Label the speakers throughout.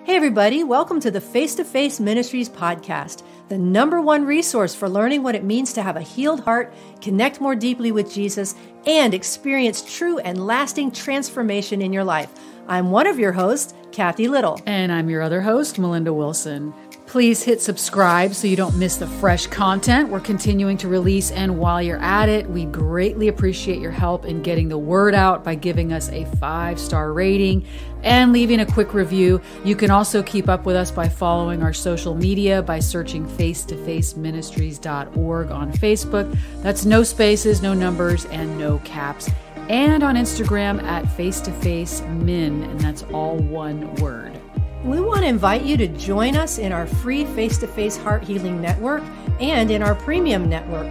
Speaker 1: Hey everybody, welcome to the Face-to-Face Ministries podcast, the #1 resource for learning what it means to have a healed heart, connect more deeply with Jesus, and experience true and lasting transformation in your life. I'm one of your hosts, Kathy Little.
Speaker 2: And I'm your other host, Melinda Wilson. Please hit subscribe so you don't miss the fresh content we're continuing to release. And while you're at it, we greatly appreciate your help in getting the word out by giving us a 5-star rating and leaving a quick review. You can also keep up with us by following our social media by searching face-to-faceministries.org on Facebook. That's no spaces, no numbers, and no caps. And on Instagram at face-to-face-min, and that's all one word.
Speaker 1: We want to invite you to join us in our free face-to-face heart healing network and in our premium network.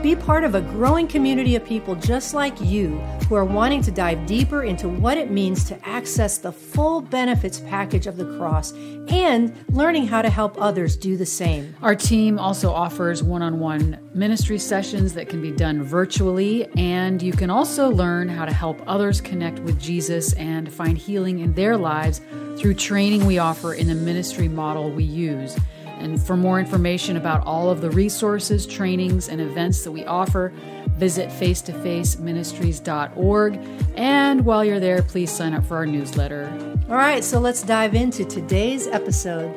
Speaker 1: Be part of a growing community of people just like you who are wanting to dive deeper into what it means to access the full benefits package of the cross and learning how to help others do the same.
Speaker 2: Our team also offers one-on-one ministry sessions that can be done virtually, and you can also learn how to help others connect with Jesus and find healing in their lives through training we offer in the ministry model we use. And for more information about all of the resources, trainings, and events that we offer, visit face-to-faceministries.org. And while you're there, please sign up for our newsletter.
Speaker 1: All right, so let's dive into today's episode.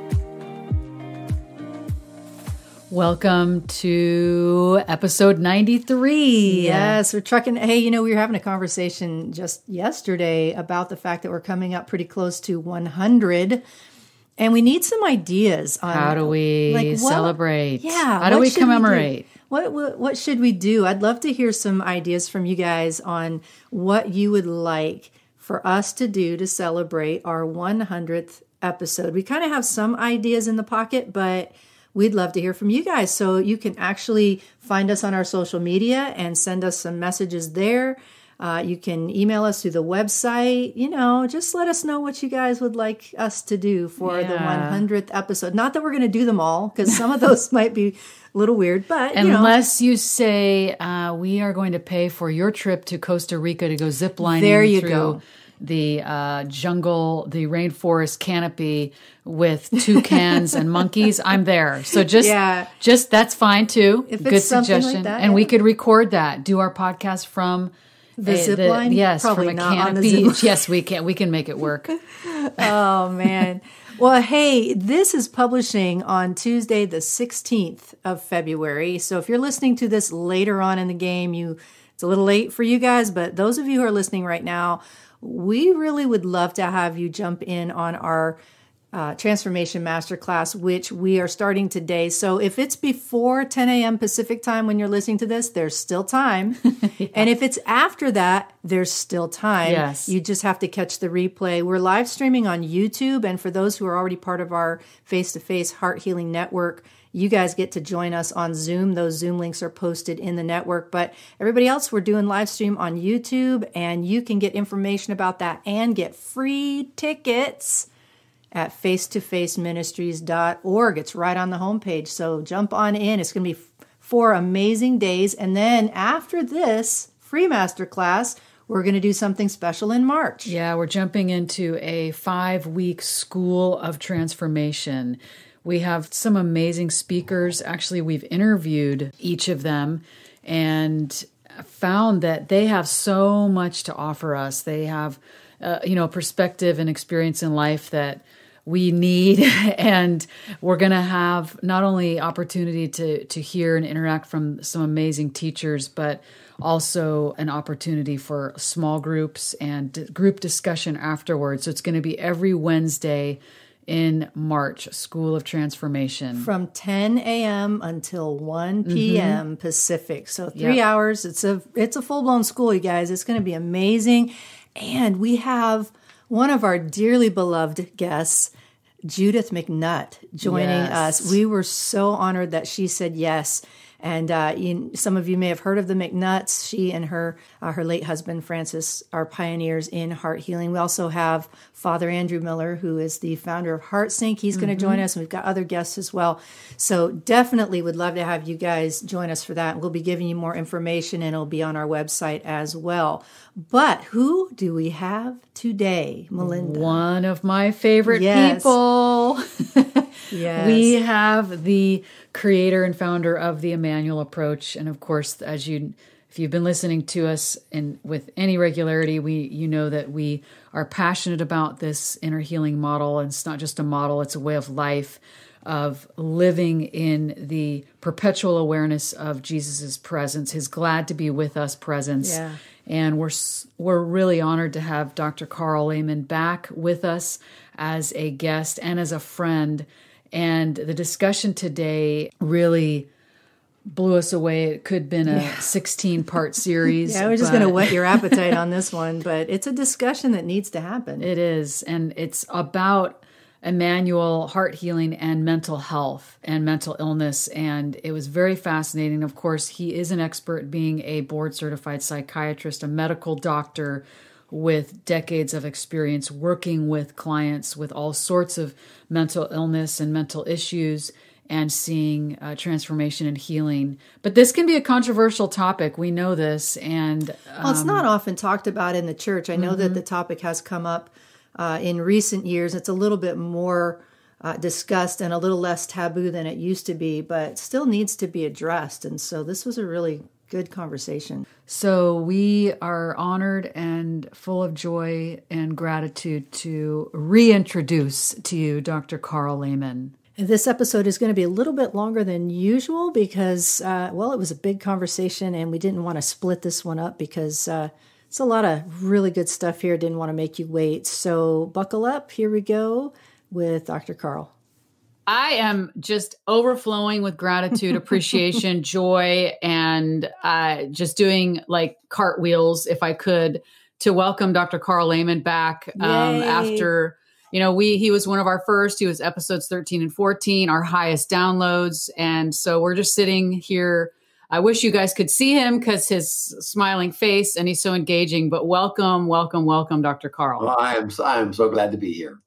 Speaker 2: Welcome to episode 93.
Speaker 1: Yes, we're trucking. Hey, we were having a conversation just yesterday about the fact that we're coming up pretty close to 100. And we need some ideas on
Speaker 2: how do we celebrate?
Speaker 1: Yeah.
Speaker 2: How do we commemorate?
Speaker 1: What should we do? I'd love to hear some ideas from you guys on what you would like for us to do to celebrate our 100th episode. We kind of have some ideas in the pocket, but we'd love to hear from you guys. So you can actually find us on our social media and send us some messages there. You can email us through the website. Just let us know what you guys would like us to do for the 100th episode. Not that we're going to do them all, because some of those might be a little weird, but
Speaker 2: unless you say we are going to pay for your trip to Costa Rica to go ziplining through the jungle, the rainforest canopy with toucans and monkeys, I'm there. So just that's fine too.
Speaker 1: If
Speaker 2: good
Speaker 1: it's
Speaker 2: suggestion.
Speaker 1: Like that,
Speaker 2: and we could record that, do our podcast from
Speaker 1: the zip line?
Speaker 2: Yes,
Speaker 1: probably
Speaker 2: from a
Speaker 1: not
Speaker 2: canopy.
Speaker 1: on a zip.
Speaker 2: Yes, we can. We can make it work.
Speaker 1: Oh man. Well, hey, this is publishing on Tuesday, the 16th of February. So if you're listening to this later on in the game, it's a little late for you guys, but those of you who are listening right now, we really would love to have you jump in on our Transformation Masterclass, which we are starting today. So if it's before 10 a.m. Pacific time when you're listening to this, there's still time. Yeah. And if it's after that, there's still time.
Speaker 2: Yes.
Speaker 1: You just have to catch the replay. We're live streaming on YouTube. And for those who are already part of our face-to-face heart healing network, you guys get to join us on Zoom. Those Zoom links are posted in the network. But everybody else, we're doing live stream on YouTube, and you can get information about that and get free tickets at face-to-faceministries.org. It's right on the homepage. So jump on in. It's going to be 4 amazing days. And then after this free masterclass, we're going to do something special in March.
Speaker 2: Yeah, we're jumping into a 5-week school of transformation. We have some amazing speakers. Actually, we've interviewed each of them and found that they have so much to offer us. They have, perspective and experience in life that we need. And we're going to have not only opportunity to hear and interact from some amazing teachers, but also an opportunity for small groups and group discussion afterwards. So it's going to be every Wednesday in March, School of Transformation.
Speaker 1: From 10 a.m. until 1 p.m. Pacific. So 3 hours. It's a full-blown school, you guys. It's going to be amazing. And we have one of our dearly beloved guests, Judith Mcnutt, joining us. We were so honored that she said yes. And some of you may have heard of the Mcnutts. She and her late husband, Francis, are pioneers in heart healing. We also have Father Andrew Miller, who is the founder of HeartSync. He's going to join us, and we've got other guests as well. So definitely would love to have you guys join us for that. We'll be giving you more information, and it'll be on our website as well. But who do we have today, Melinda?
Speaker 2: One of my favorite people.
Speaker 1: Yes.
Speaker 2: We have the creator and founder of the Immanuel Approach. And of course, if you've been listening to us with any regularity, you know that we are passionate about this inner healing model. And it's not just a model, it's a way of life, of living in the perpetual awareness of Jesus's presence, his glad to be with us presence.
Speaker 1: Yeah.
Speaker 2: And we're really honored to have Dr. Karl Lehman back with us as a guest and as a friend. And the discussion today really blew us away. It could have been a 16-part series.
Speaker 1: Yeah, we're just going to whet your appetite on this one, but it's a discussion that needs to happen.
Speaker 2: It is, and it's about Immanuel, heart healing, and mental health and mental illness. And it was very fascinating. Of course, he is an expert, being a board-certified psychiatrist, a medical doctor with decades of experience working with clients with all sorts of mental illness and mental issues, and seeing transformation and healing. But this can be a controversial topic. We know this. And
Speaker 1: well, it's not often talked about in the church. I know that the topic has come up in recent years. It's a little bit more discussed and a little less taboo than it used to be, but still needs to be addressed. And so this was a really good conversation.
Speaker 2: So we are honored and full of joy and gratitude to reintroduce to you Dr. Karl Lehman.
Speaker 1: This episode is going to be a little bit longer than usual because, it was a big conversation and we didn't want to split this one up because it's a lot of really good stuff here. Didn't want to make you wait. So buckle up. Here we go with Dr. Karl.
Speaker 2: I am just overflowing with gratitude, appreciation, joy, and just doing like cartwheels, if I could, to welcome Dr. Karl Lehman back after, he was one of our first. He was episodes 13 and 14, our highest downloads. And so we're just sitting here. I wish you guys could see him because his smiling face, and he's so engaging. But welcome, welcome, welcome, Dr. Karl.
Speaker 3: Well, I am so glad to be here.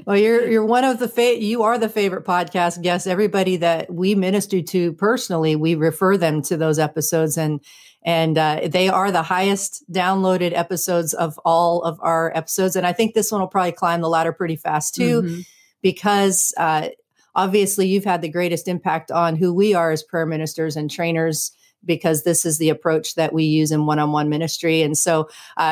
Speaker 1: Well, you're one of you are the favorite podcast guest. Everybody that we minister to personally, we refer them to those episodes, and they are the highest downloaded episodes of all of our episodes. And I think this one will probably climb the ladder pretty fast too, because obviously you've had the greatest impact on who we are as prayer ministers and trainers, because this is the approach that we use in one-on-one ministry. And so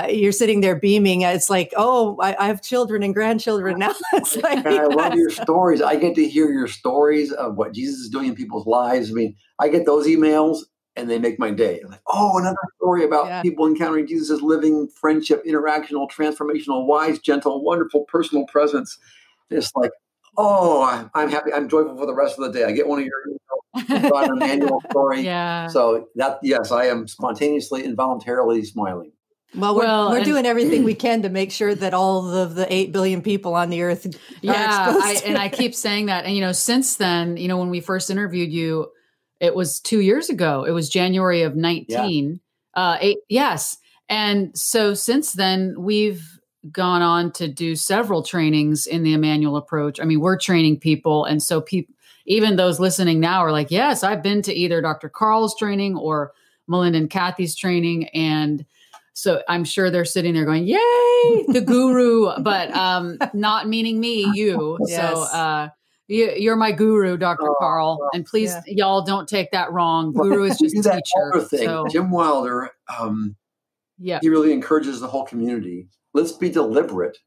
Speaker 1: you're sitting there beaming. It's like, oh, I have children and grandchildren now. It's like,
Speaker 3: and I love your stories. I get to hear your stories of what Jesus is doing in people's lives. I mean, I get those emails and they make my day. I'm like, oh, another story about people encountering Jesus' living friendship, interactional, transformational, wise, gentle, wonderful, personal presence. It's like, oh, I'm happy. I'm joyful for the rest of the day. I get one of your emails about an Immanuel story.
Speaker 2: Yeah.
Speaker 3: So yes, I am spontaneously, involuntarily smiling.
Speaker 1: Well, we're doing everything we can to make sure that all of the 8 billion people on the earth are exposed.
Speaker 2: I keep saying that. And, since then, when we first interviewed you, it was 2 years ago. It was January of 19. Yes. And so since then, we've gone on to do several trainings in the Immanuel Approach. I mean, we're training people. And so even those listening now are like, yes, I've been to either Dr. Karl's training or Melinda and Kathy's training. And so I'm sure they're sitting there going, yay, the guru, but not meaning me, you. Yes. So you're my guru, Dr. Karl. And please, y'all don't take that wrong. Guru is just a teacher.
Speaker 3: So, Jim Wilder, he really encourages the whole community. Let's be deliberate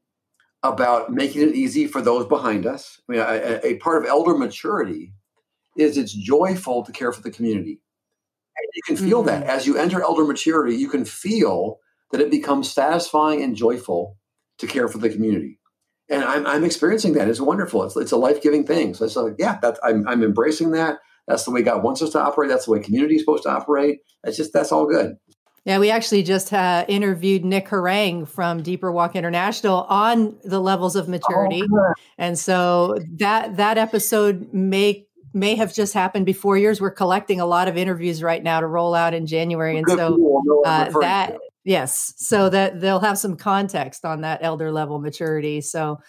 Speaker 3: about making it easy for those behind us. I mean, a part of elder maturity is it's joyful to care for the community. And you can feel that as you enter elder maturity, you can feel that it becomes satisfying and joyful to care for the community. And I'm experiencing that. It's wonderful. It's a life-giving thing. So it's like, I'm embracing that. That's the way God wants us to operate. That's the way community is supposed to operate. That's all good.
Speaker 1: Yeah, we actually just interviewed Nick Harang from Deeper Walk International on the levels of maturity. And so that episode made may have just happened before yours. We're collecting a lot of interviews right now to roll out in January. And so yes, so that they'll have some context on that elder level maturity. So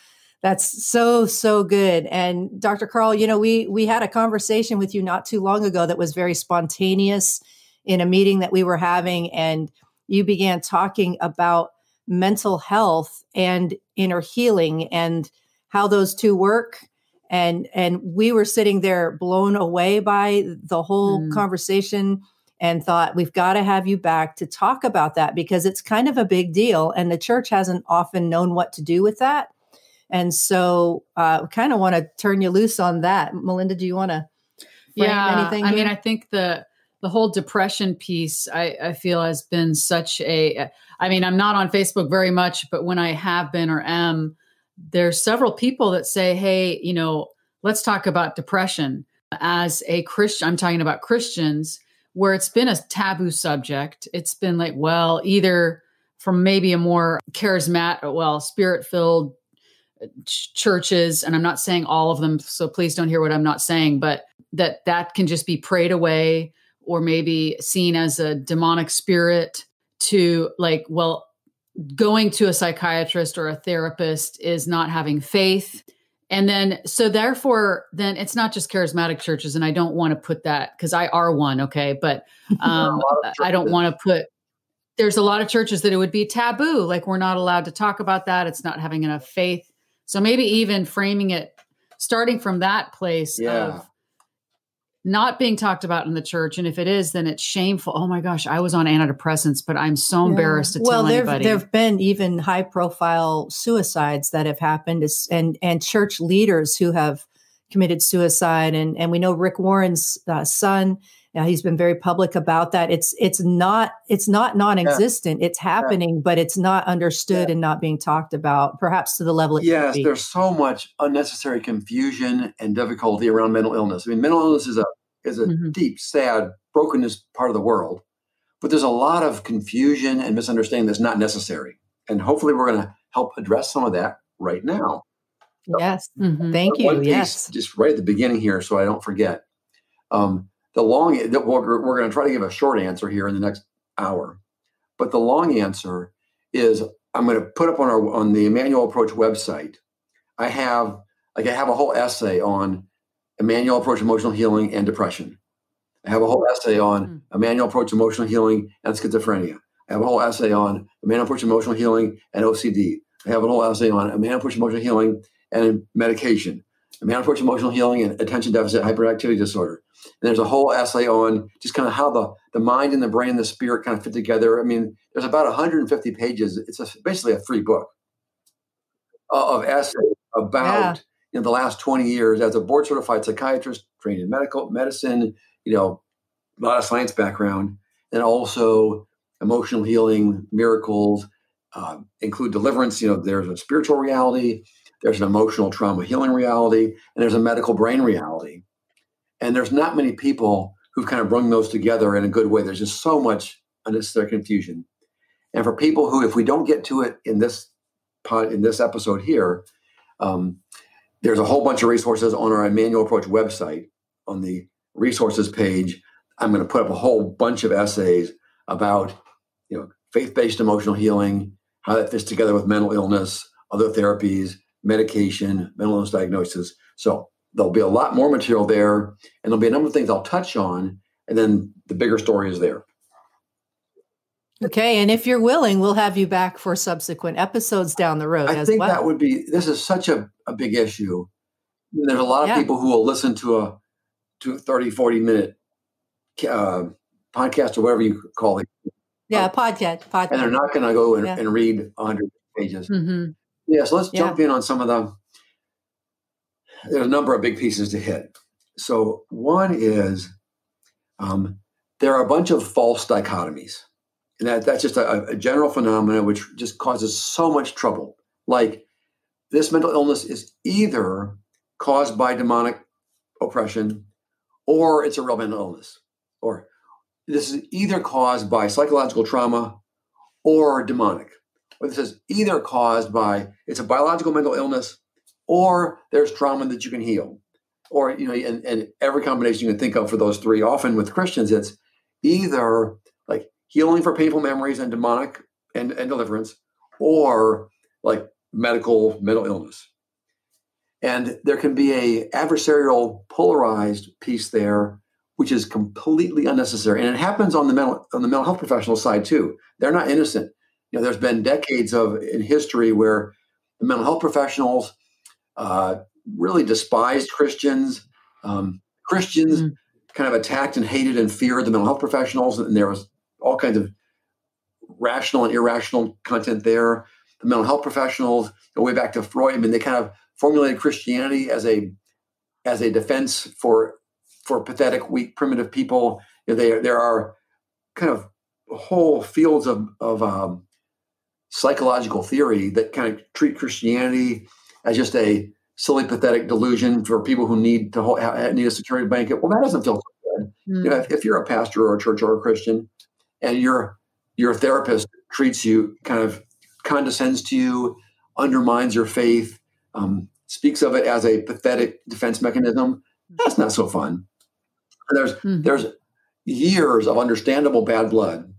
Speaker 1: that's so good. And Dr. Karl, we had a conversation with you not too long ago that was very spontaneous in a meeting that we were having. And you began talking about mental health and inner healing and how those two work. And we were sitting there blown away by the whole conversation and thought, we've got to have you back to talk about that because it's kind of a big deal. And the church hasn't often known what to do with that. And so kind of want to turn you loose on that. Melinda, do you want to frame anything here?
Speaker 2: I mean, I think the whole depression piece, I feel has been such I'm not on Facebook very much, but when I have been or am, there's several people that say, hey, let's talk about depression. As a Christian, I'm talking about Christians, where it's been a taboo subject. It's been like, well, either from maybe a more charismatic, spirit-filled churches, and I'm not saying all of them, so please don't hear what I'm not saying, but that can just be prayed away or maybe seen as a demonic spirit, to going to a psychiatrist or a therapist is not having faith. And then, so therefore, then it's not just charismatic churches. And I don't want to put that, because I are one. Okay. But I don't want to put, there's a lot of churches that it would be taboo. Like, we're not allowed to talk about that. It's not having enough faith. So maybe even framing it, starting from that place of not being talked about in the church. And if it is, then it's shameful. Oh my gosh, I was on antidepressants, but I'm so embarrassed to tell anybody.
Speaker 1: There have been even high profile suicides that have happened, and church leaders who have committed suicide. And we know Rick Warren's son, he's been very public about that. It's not non-existent. It's happening, but it's not understood and not being talked about, perhaps to the level it should be.
Speaker 3: There's so much unnecessary confusion and difficulty around mental illness. I mean, mental illness is a deep, sad, brokenness part of the world, but there's a lot of confusion and misunderstanding that's not necessary. And hopefully we're going to help address some of that right now.
Speaker 1: Yes. Thank you.
Speaker 3: One piece, just right at the beginning here, so I don't forget. We're going to try to give a short answer here in the next hour, but the long answer is I'm going to put up on the Immanuel Approach website. I have a whole essay on Immanuel Approach Emotional Healing and Depression. I have a whole essay on Immanuel Approach Emotional Healing and Schizophrenia. I have a whole essay on Immanuel Approach Emotional Healing and OCD. I have a whole essay on Immanuel Approach Emotional Healing and medication. Immanuel Approach Emotional Healing and attention deficit hyperactivity disorder. And there's a whole essay on just kind of how the mind and the brain and the spirit kind of fit together. I mean, there's about 150 pages. It's basically a free book of essays about the last 20 years as a board certified psychiatrist, trained in medical medicine, a lot of science background, and also emotional healing, miracles, include deliverance. There's a spiritual reality, there's an emotional trauma healing reality, and there's a medical brain reality. And there's not many people who've kind of brung those together in a good way. There's just so much unnecessary confusion. And for people who, if we don't get to it in this episode here, there's a whole bunch of resources on our Immanuel Approach website. On the resources page, I'm going to put up a whole bunch of essays about, faith-based emotional healing, how that fits together with mental illness, other therapies, medication, mental illness diagnosis. So there'll be a lot more material there, and there'll be a number of things I'll touch on, and then the bigger story is there.
Speaker 1: Okay, and if you're willing, we'll have you back for subsequent episodes down the road.
Speaker 3: I think that would be. This is such a big issue. There's a lot of people who will listen to a 30, 40-minute podcast or whatever you call it.
Speaker 1: Yeah, podcast.
Speaker 3: And they're not going to go and read 100 pages.
Speaker 2: Mm-hmm.
Speaker 3: Yeah, so let's jump in on some of them. There's a number of big pieces to hit. So one is there are a bunch of false dichotomies. And that's just a general phenomenon which just causes so much trouble. Like, this mental illness is either caused by demonic oppression or it's a real mental illness. Or this is either caused by psychological trauma or demonic. Or this is either caused by, it's a biological mental illness or there's trauma that you can heal. or, and every combination you can think of for those three. Often with Christians, it's either like healing for painful memories and demonic and deliverance, or like mental illness. And there can be a adversarial, polarized piece there, which is completely unnecessary. And it happens on the mental health professional side too. They're not innocent. There's been decades in history where the mental health professionals really despised Christians. Christians kind of attacked and hated and feared the mental health professionals, and there was all kinds of rational and irrational content there. The mental health professionals, way back to Freud, I mean, they kind of formulated Christianity as a defense for pathetic, weak, primitive people. There are kind of whole fields of psychological theory that kind of treat Christianity as just a silly, pathetic delusion for people who need a security blanket. Well, that doesn't feel so good. If you're a pastor or a church or a Christian, and your therapist treats you, kind of condescends to you, undermines your faith, speaks of it as a pathetic defense mechanism, that's not so fun. And there's years of understandable bad blood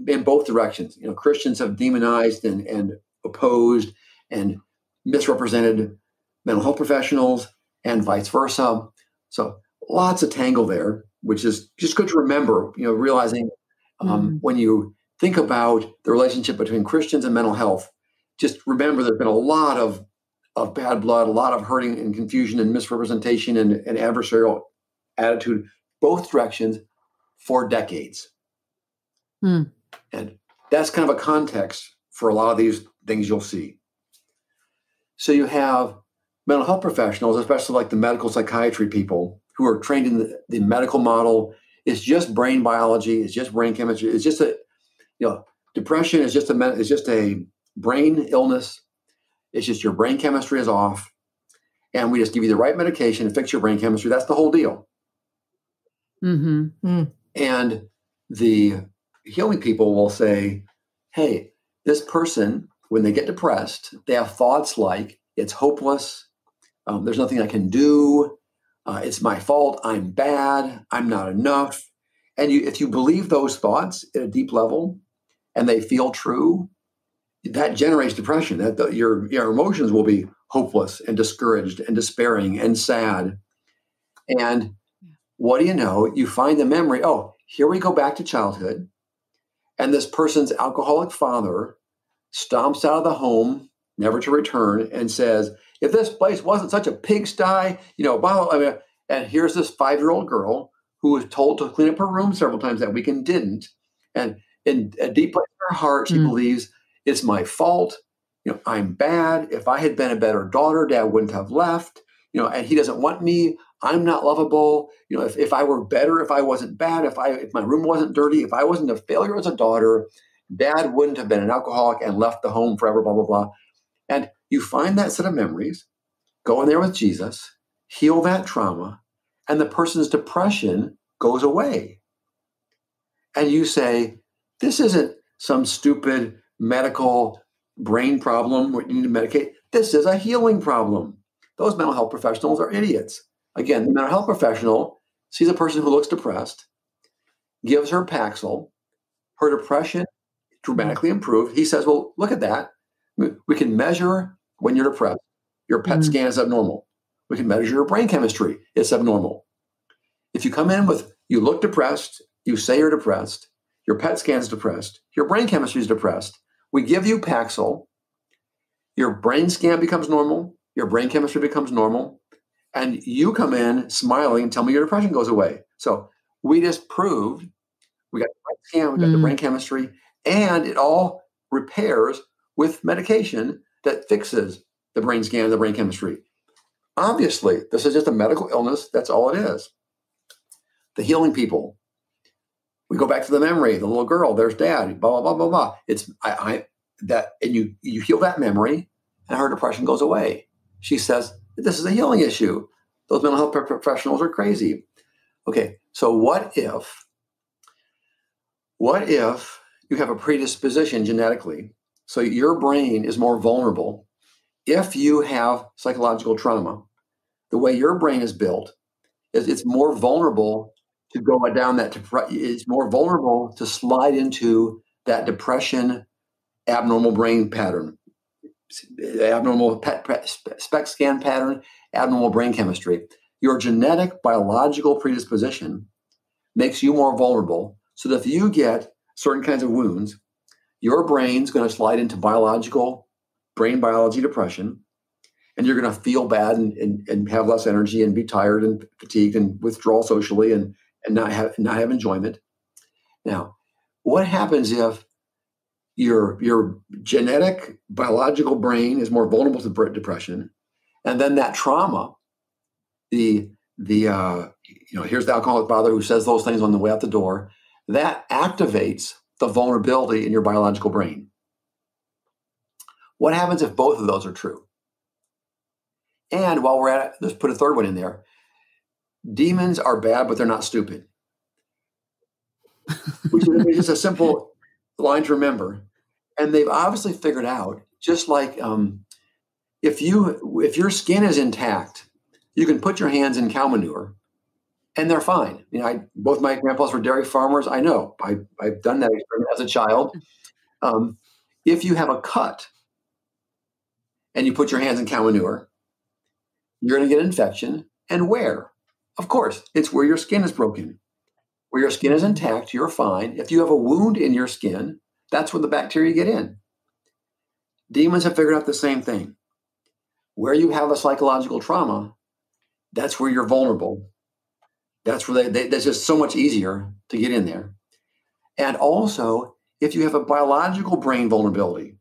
Speaker 3: in both directions. Christians have demonized and opposed and misrepresented mental health professionals and vice versa. So lots of tangle there, which is just good to remember, realizing when you think about the relationship between Christians and mental health, just remember there's been a lot of bad blood, a lot of hurting and confusion and misrepresentation and adversarial attitude, both directions for decades. And that's kind of a context for a lot of these things you'll see. So you have mental health professionals, especially like the medical psychiatry people who are trained in the medical model. It's just brain biology. It's just brain chemistry. It's just depression is just a brain illness. It's just your brain chemistry is off. And we just give you the right medication to fix your brain chemistry. That's the whole deal. And the healing people will say, hey, this person, when they get depressed, they have thoughts like, it's hopeless. There's nothing I can do. It's my fault. I'm bad. I'm not enough. And if you believe those thoughts at a deep level and they feel true, that generates depression. Your emotions will be hopeless and discouraged and despairing and sad. And what do you know? You find the memory. Oh, here we go back to childhood. And this person's alcoholic father stomps out of the home, never to return, and says, if this place wasn't such a pigsty, and here's this 5-year-old girl who was told to clean up her room several times that week and didn't. And in a deep place in her heart, she believes it's my fault. I'm bad. If I had been a better daughter, Dad wouldn't have left. And he doesn't want me. I'm not lovable. If I were better, if I wasn't bad, if my room wasn't dirty, if I wasn't a failure as a daughter, Dad wouldn't have been an alcoholic and left the home forever, blah, blah, blah. And you find that set of memories, go in there with Jesus, heal that trauma, and the person's depression goes away. And you say, this isn't some stupid medical brain problem where you need to medicate. This is a healing problem. Those mental health professionals are idiots. Again, the mental health professional sees a person who looks depressed, gives her Paxil, her depression dramatically improved. He says, well, look at that. We can measure when you're depressed. Your PET scan is abnormal. We can measure your brain chemistry. It's abnormal. If you come in with, you look depressed, you say you're depressed, your PET scan is depressed, your brain chemistry is depressed, we give you Paxil, your brain scan becomes normal, your brain chemistry becomes normal, and you come in smiling and tell me your depression goes away. So we just proved we got the PET scan, we got the brain chemistry, and it all repairs with medication that fixes the brain scan and the brain chemistry. Obviously, this is just a medical illness. That's all it is. The healing people, we go back to the memory, the little girl, there's Dad, blah, blah, blah, blah, blah. It's and you heal that memory and her depression goes away. She says, this is a healing issue. Those mental health professionals are crazy. Okay, so what if you have a predisposition genetically, so your brain is more vulnerable if you have psychological trauma, the way your brain is built is it's more vulnerable to go down that, it's more vulnerable to slide into that depression, abnormal brain pattern, abnormal SPECT scan pattern, abnormal brain chemistry. Your genetic biological predisposition makes you more vulnerable, so that if you get certain kinds of wounds, your brain's going to slide into biological brain biology depression, and you're going to feel bad and have less energy and be tired and fatigued and withdraw socially and not have enjoyment. Now, what happens if your genetic biological brain is more vulnerable to depression, and then that trauma, here's the alcoholic father who says those things on the way out the door, that activates the vulnerability in your biological brain. What happens if both of those are true? And while we're at it, let's put a third one in there. Demons are bad, but they're not stupid. Which is just a simple line to remember. And they've obviously figured out, just like if your skin is intact, you can put your hands in cow manure and they're fine. Both my grandpas were dairy farmers. I know. I've done that experiment as a child. If you have a cut and you put your hands in cow manure, you're going to get an infection. And where? Of course, it's where your skin is broken. Where your skin is intact, you're fine. If you have a wound in your skin, that's where the bacteria get in. Demons have figured out the same thing. Where you have a psychological trauma, that's where you're vulnerable. That's where that's just so much easier to get in there. And also, if you have a biological brain vulnerability,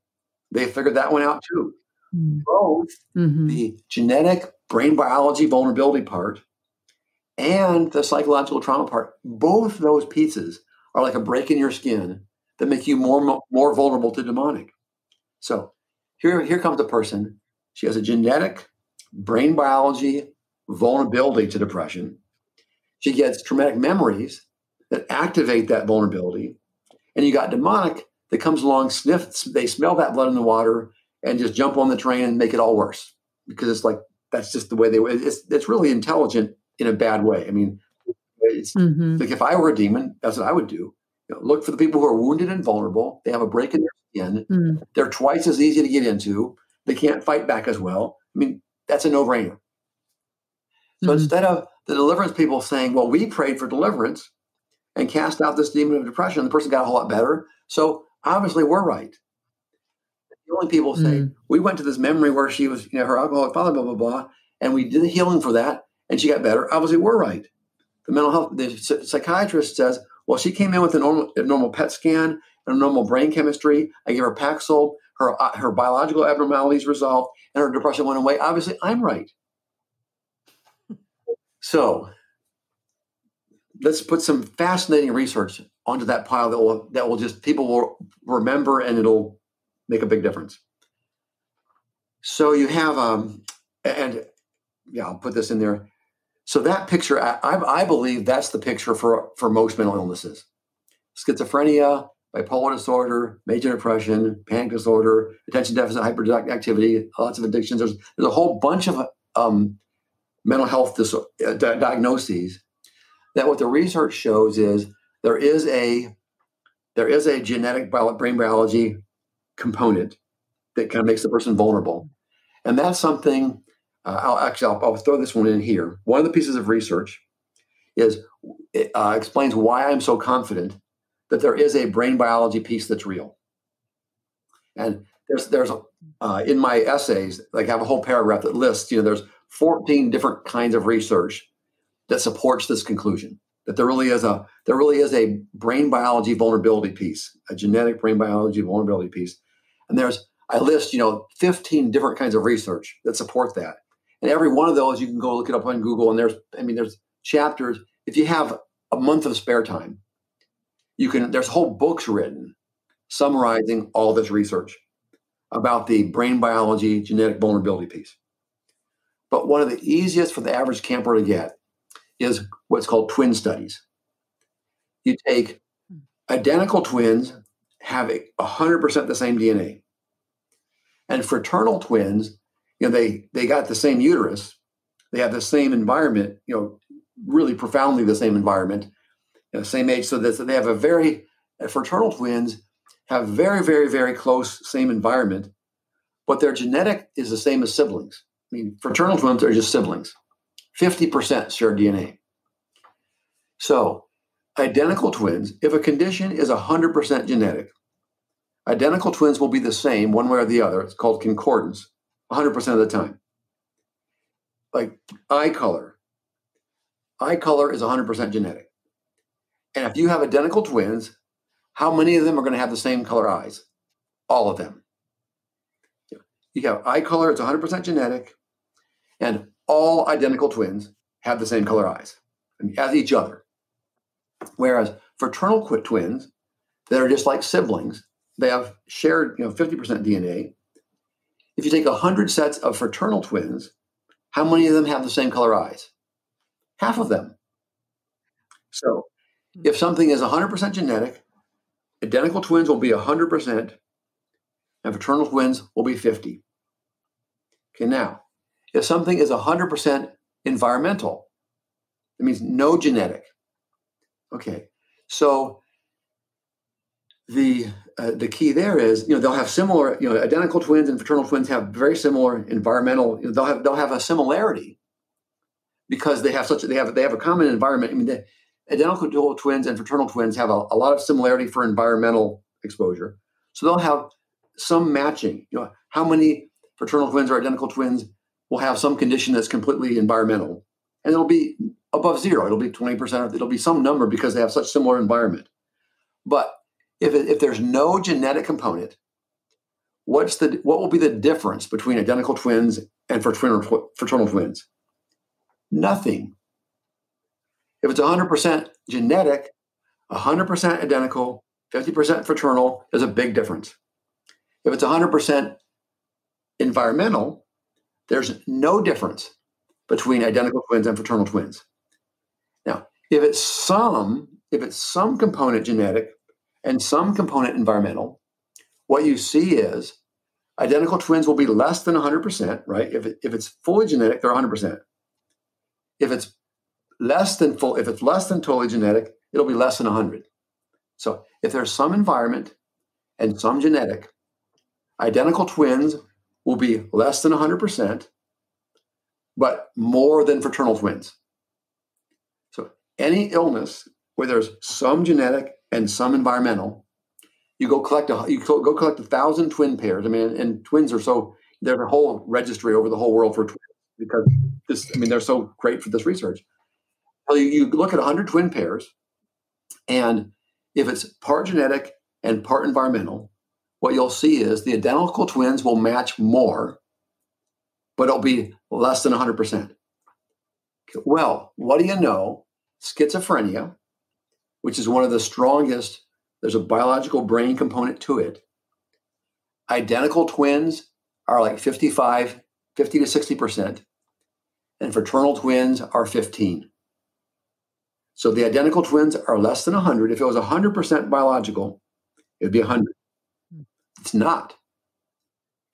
Speaker 3: they figured that one out too. Both the genetic brain biology vulnerability part and the psychological trauma part, both those pieces are like a break in your skin that make you more vulnerable to demonic. So here comes a person. She has a genetic brain biology vulnerability to depression. She gets traumatic memories that activate that vulnerability. And you got demonic that comes along, they smell that blood in the water and just jump on the train and make it all worse. Because it's like, that's just the way it's really intelligent in a bad way. I mean, it's like if I were a demon, that's what I would do. Look for the people who are wounded and vulnerable. They have a break in their skin. They're twice as easy to get into. They can't fight back as well. I mean, that's a no-brainer. So instead of the deliverance people saying, well, we prayed for deliverance and cast out this demon of depression, the person got a whole lot better. So obviously we're right. The only people say, we went to this memory where she was, her alcoholic father, blah, blah, blah, and we did the healing for that, and she got better. Obviously we're right. The mental health, the psychiatrist says, well, she came in with a normal PET scan and a normal brain chemistry. I gave her Paxil, her biological abnormalities resolved, and her depression went away. Obviously, I'm right. So let's put some fascinating research onto that pile that will just, people will remember, and it'll make a big difference. So you have, I'll put this in there. So that picture, I believe that's the picture for most mental illnesses. Schizophrenia, bipolar disorder, major depression, panic disorder, attention deficit hyperactivity, lots of addictions. There's a whole bunch of mental health diagnoses that what the research shows is there is a genetic brain biology component that kind of makes the person vulnerable. And that's something, I'll throw this one in here. One of the pieces of research explains why I'm so confident that there is a brain biology piece that's real. And there's in my essays, like I have a whole paragraph that lists, there's 14 different kinds of research that supports this conclusion, that there really is a brain biology vulnerability piece, a genetic brain biology vulnerability piece. And I list, 15 different kinds of research that support that. And every one of those, you can go look it up on Google. And there's chapters. If you have a month of spare time, there's whole books written summarizing all this research about the brain biology genetic vulnerability piece. But one of the easiest for the average camper to get is what's called twin studies. You take identical twins, have 100% the same DNA. And fraternal twins, they got the same uterus, They have the same environment, really profoundly the same environment, same age. So that they have fraternal twins have very, very, very close same environment, but their genetic is the same as siblings. I mean, fraternal twins are just siblings. 50% share DNA. So identical twins, if a condition is 100% genetic, identical twins will be the same one way or the other. It's called concordance 100% of the time. Like eye color. Eye color is 100% genetic. And if you have identical twins, how many of them are going to have the same color eyes? All of them. You have eye color, it's 100% genetic, and all identical twins have the same color eyes, as each other. Whereas fraternal twins that are just like siblings, they have shared 50% DNA. If you take 100 sets of fraternal twins, how many of them have the same color eyes? Half of them. So if something is 100% genetic, identical twins will be 100%, and fraternal twins will be 50. Okay, now, if something is 100% environmental, it means no genetic. Okay, so the key there is, they'll have similar, identical twins and fraternal twins have very similar environmental. They'll have a similarity because they have a common environment. I mean, the identical twins and fraternal twins have a lot of similarity for environmental exposure, so they'll have some matching. How many fraternal twins or identical twins will have some condition that's completely environmental, and it'll be above zero. It'll be 20%. It'll be some number because they have such similar environment. But if there's no genetic component, what will be the difference between identical twins and fraternal twins? Nothing. If it's 100% genetic, 100% identical, 50% fraternal, there's a big difference. If it's 100% environmental, there's no difference between identical twins and fraternal twins. Now, if it's some component genetic and some component environmental, what you see is identical twins will be less than 100%, right? If it's fully genetic, they're 100%. If it's less than totally genetic, it'll be less than 100. So if there's some environment and some genetic, identical twins will be less than 100%, but more than fraternal twins. So any illness where there's some genetic and some environmental, you go collect 1,000 twin pairs. I mean, and twins there's a whole registry over the whole world for twins because they're so great for this research. So you look at 100 twin pairs, and if it's part genetic and part environmental, what you'll see is the identical twins will match more, but it'll be less than 100%. Well, what do you know? Schizophrenia, which is one of the strongest, there's a biological brain component to it. Identical twins are like 50 to 60%, and fraternal twins are 15. So the identical twins are less than 100. If it was 100% biological, it would be 100. It's not.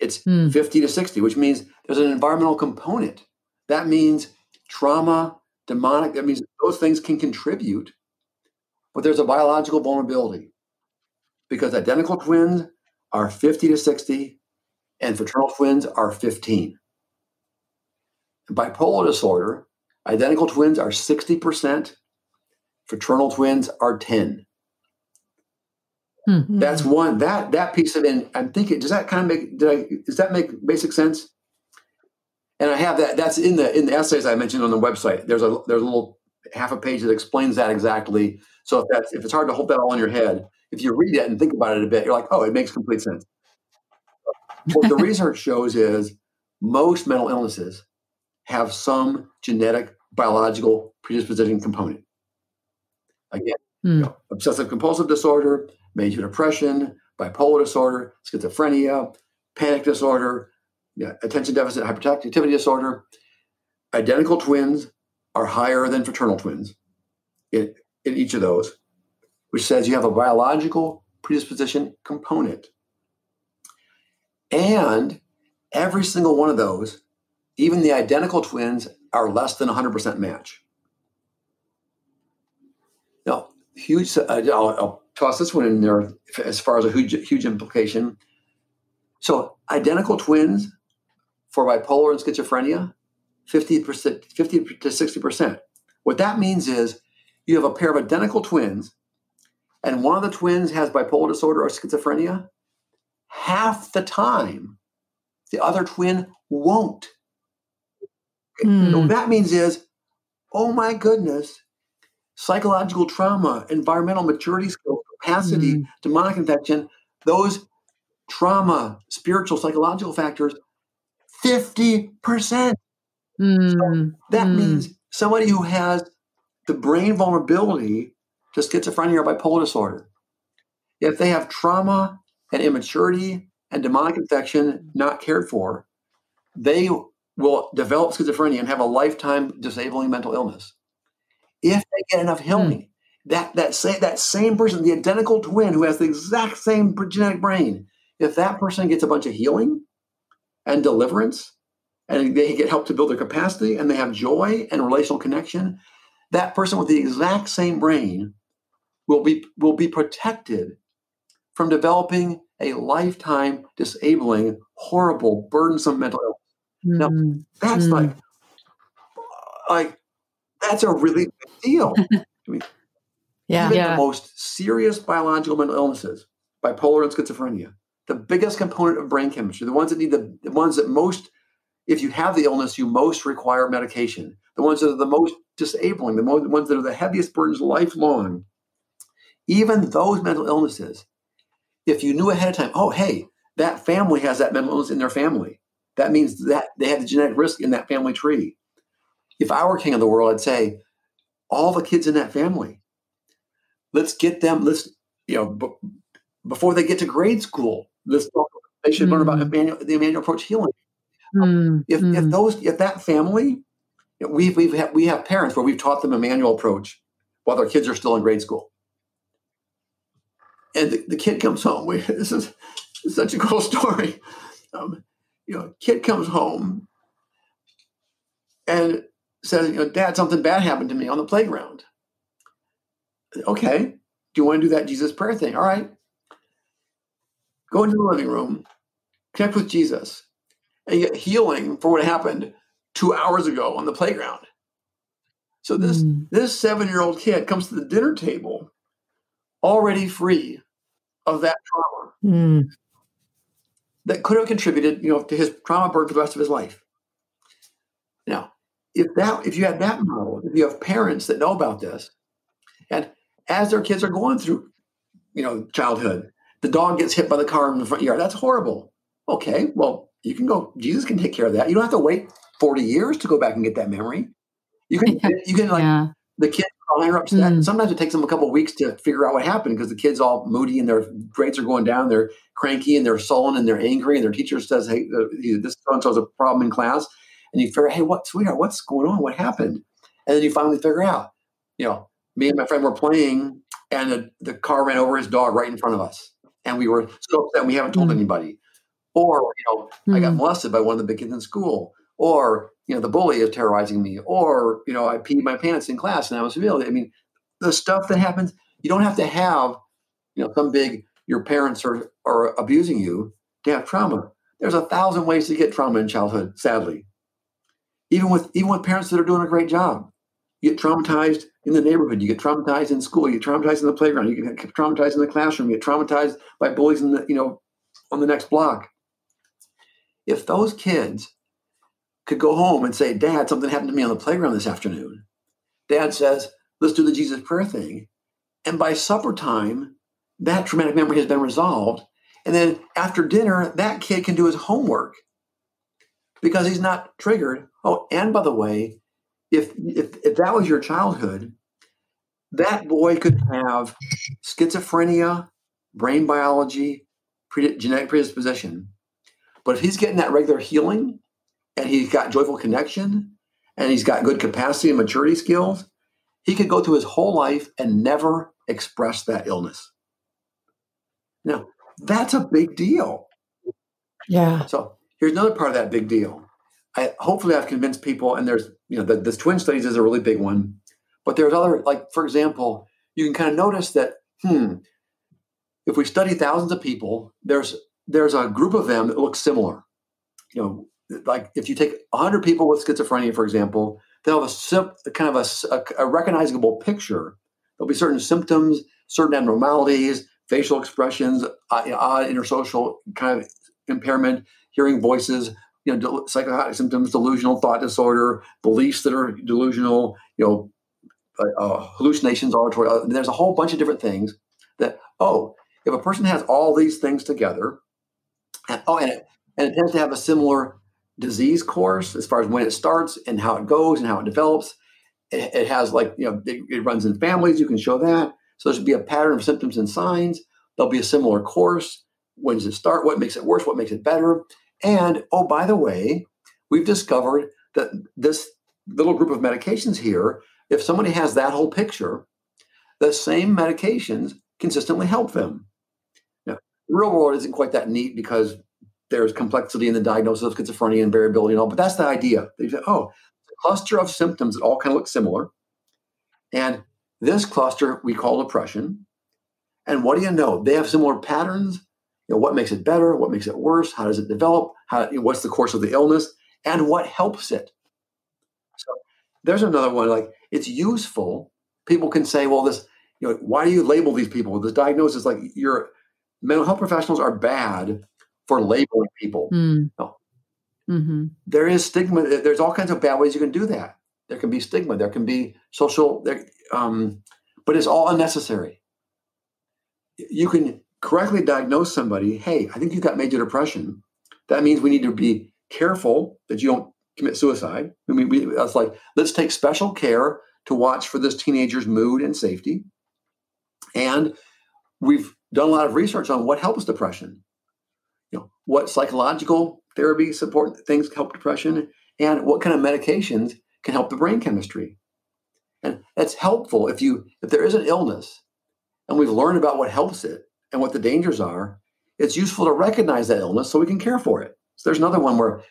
Speaker 3: It's 50 to 60, which means there's an environmental component. That means trauma, demonic, that means those things can contribute, but there's a biological vulnerability because identical twins are 50 to 60 and fraternal twins are 15. In bipolar disorder, identical twins are 60%, fraternal twins are 10. Mm-hmm. That's one, that piece of it. I'm thinking, does that make basic sense? And I have that's in the essays I mentioned on the website. There's a little half a page that explains that exactly. So if it's hard to hold that all in your head, if you read it and think about it a bit, you're like, oh, it makes complete sense. What the research shows is most mental illnesses have some genetic biological predisposition component. Again, obsessive compulsive disorder, major depression, bipolar disorder, schizophrenia, panic disorder, attention deficit hyperactivity disorder. Identical twins are higher than fraternal twins in each of those, which says you have a biological predisposition component. And every single one of those, even the identical twins, are less than 100% match. Now, I'll toss this one in there as far as a huge implication. So identical twins for bipolar and schizophrenia, 50 to 60%. What that means is you have a pair of identical twins, and one of the twins has bipolar disorder or schizophrenia. Half the time, the other twin won't. So what that means is, oh my goodness, psychological trauma, environmental maturity skills, capacity, demonic infection, those trauma, spiritual, psychological factors, 50%. So that means somebody who has the brain vulnerability to schizophrenia or bipolar disorder, if they have trauma and immaturity and demonic infection not cared for, they will develop schizophrenia and have a lifetime disabling mental illness. If they get enough healing, that same person, the identical twin who has the exact same genetic brain, if that person gets a bunch of healing and deliverance, and they get help to build their capacity, and they have joy and relational connection, that person with the exact same brain will be protected from developing a lifetime disabling, horrible, burdensome mental illness. Now, that's that's a really big deal. I mean, even the most serious biological mental illnesses, bipolar and schizophrenia, the biggest component of brain chemistry, the ones that need the ones that most, if you have the illness, you most require medication, the ones that are the most disabling, the ones that are the heaviest burdens lifelong, even those mental illnesses, if you knew ahead of time, oh, hey, that family has that mental illness in their family, that means that they have the genetic risk in that family tree. If I were king of the world, I'd say, all the kids in that family, let's get them, before they get to grade school, they should learn about the Immanuel Approach healing. If that family, we have parents where we've taught them Immanuel Approach while their kids are still in grade school. And the kid comes home. This is such a cool story. Kid comes home and says, Dad, something bad happened to me on the playground. Okay. Do you want to do that Jesus prayer thing? All right. Go into the living room, connect with Jesus, and get healing for what happened 2 hours ago on the playground. So this 7-year-old kid comes to the dinner table already free of that trauma that could have contributed, to his trauma burden for the rest of his life. Now, if you have that model, if you have parents that know about this, and as their kids are going through, childhood, the dog gets hit by the car in the front yard, that's horrible. Okay, well, you can go. Jesus can take care of that. You don't have to wait 40 years to go back and get that memory. You can the kid crying or upset. Sometimes it takes them a couple of weeks to figure out what happened because the kid's all moody and their grades are going down. They're cranky and they're sullen and they're angry. And their teacher says, "Hey, this so-and-so is a problem in class." And you figure, "Hey, sweetheart, what's going on? What happened?" And then you finally figure out, me and my friend were playing and the car ran over his dog right in front of us. And we were so upset we haven't told anybody. Or, I got molested by one of the big kids in school. Or, the bully is terrorizing me. Or, I peed my pants in class and I was humiliated. I mean, the stuff that happens, you don't have to have, some big, your parents are abusing you to have trauma. There's 1,000 ways to get trauma in childhood, sadly. Even with parents that are doing a great job. You get traumatized in the neighborhood. You get traumatized in school. You get traumatized in the playground. You get traumatized in the classroom. You get traumatized by bullies on the next block. If those kids could go home and say, "Dad, something happened to me on the playground this afternoon." Dad says, "Let's do the Jesus prayer thing." And by supper time, that traumatic memory has been resolved. And then after dinner, that kid can do his homework because he's not triggered. Oh, and by the way, if that was your childhood, that boy could have schizophrenia, brain biology, genetic predisposition. But if he's getting that regular healing and he's got joyful connection and he's got good capacity and maturity skills, he could go through his whole life and never express that illness. Now, that's a big deal.
Speaker 1: Yeah.
Speaker 3: So here's another part of that big deal. hopefully I've convinced people, and there's, this twin studies is a really big one, but there's other, like, for example, you can kind of notice that, if we study thousands of people, there's a group of them that looks similar. Like if you take 100 people with schizophrenia, for example, they'll have a recognizable picture. There'll be certain symptoms, certain abnormalities, facial expressions, odd intersocial kind of impairment, hearing voices, psychotic symptoms, delusional thought disorder, beliefs that are delusional, hallucinations, auditory. There's a whole bunch of different things that, if a person has all these things together, and it tends to have a similar disease course as far as when it starts and how it goes and how it develops. It has it runs in families. You can show that. So there should be a pattern of symptoms and signs. There'll be a similar course. When does it start? What makes it worse? What makes it better? And, by the way, we've discovered that this little group of medications here, if somebody has that whole picture, the same medications consistently help them. Now, the real world isn't quite that neat because there's complexity in the diagnosis of schizophrenia and variability and all, but that's the idea. They say, a cluster of symptoms that all kind of look similar. And this cluster we call depression. And what do you know? They have similar patterns. What makes it better? What makes it worse? How does it develop? What's the course of the illness? And what helps it? So there's another one. Like, it's useful. People can say, well, this, why do you label these people with this diagnosis? Like, your mental health professionals are bad for labeling people. No.
Speaker 2: Mm-hmm.
Speaker 3: There is stigma. There's all kinds of bad ways you can do that. There can be stigma. There can be social, but it's all unnecessary. You can correctly diagnose somebody. Hey, I think you've got major depression. That means we need to be careful that you don't commit suicide. I mean, that's like, let's take special care to watch for this teenager's mood and safety. And we've done a lot of research on what helps depression. What psychological therapy support things help depression, and what kind of medications can help the brain chemistry. And that's helpful if there is an illness and we've learned about what helps it and what the dangers are. It's useful to recognize that illness so we can care for it. So there's another one where,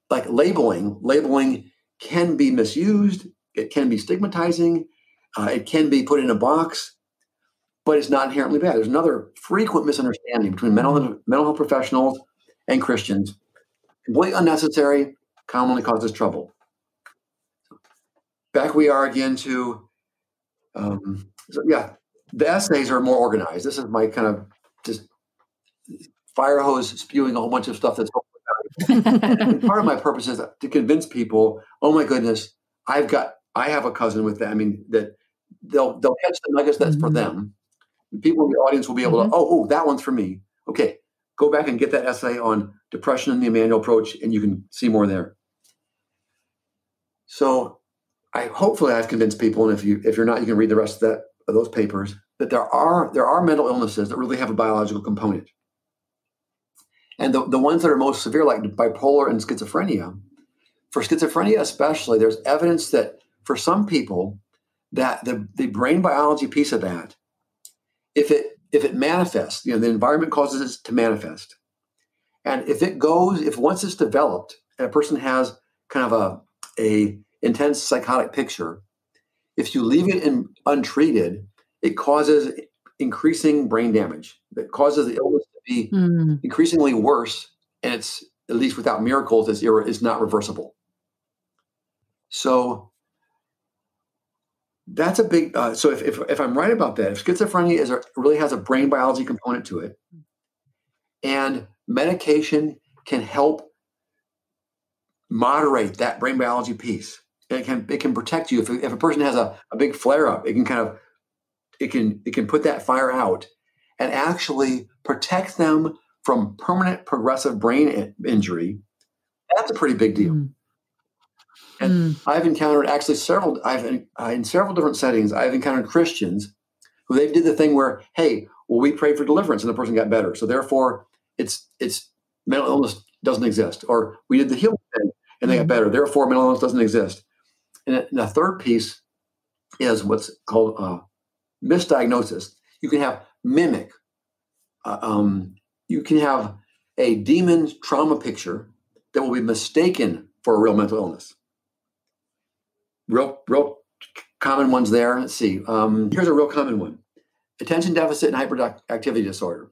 Speaker 3: like, labeling can be misused. It can be stigmatizing. It can be put in a box, but it's not inherently bad. There's another frequent misunderstanding between mental health professionals and Christians. Completely unnecessary, commonly causes trouble. Back we are again to, the essays are more organized. This is my kind of just fire hose spewing a whole bunch of stuff that's and part of my purpose is to convince people, oh my goodness, I have a cousin with that. I mean, that they'll catch the nuggets that's for them. People in the audience will be able to, that one's for me. Okay, go back and get that essay on depression and the Immanuel Approach, and you can see more there. So hopefully I've convinced people, and if you're not, you can read the rest of those papers, that there are mental illnesses that really have a biological component. And the ones that are most severe, like bipolar and schizophrenia, for schizophrenia especially, there's evidence that for some people that the brain biology piece of that, if it manifests, the environment causes it to manifest. And if once it's developed and a person has kind of a intense psychotic picture, if you leave it untreated, it causes increasing brain damage. It causes the illness to be increasingly worse, and it's, at least without miracles, it's not reversible. So that's a big. So if I'm right about that, if schizophrenia really has a brain biology component to it, and medication can help moderate that brain biology piece, and it can protect you. If a person has a big flare up, it can put that fire out and actually protect them from permanent progressive brain injury. That's a pretty big deal. And I've encountered actually in several different settings, I've encountered Christians who they did the thing where, hey, well, we prayed for deliverance and the person got better. So therefore it's mental illness doesn't exist. Or we did the healing thing and they got better. Therefore mental illness doesn't exist. And the third piece is what's called misdiagnosis. You can have mimic. You can have a demon trauma picture that will be mistaken for a real mental illness. Real common ones there. Let's see. Here's a real common one. Attention deficit and hyperactivity disorder.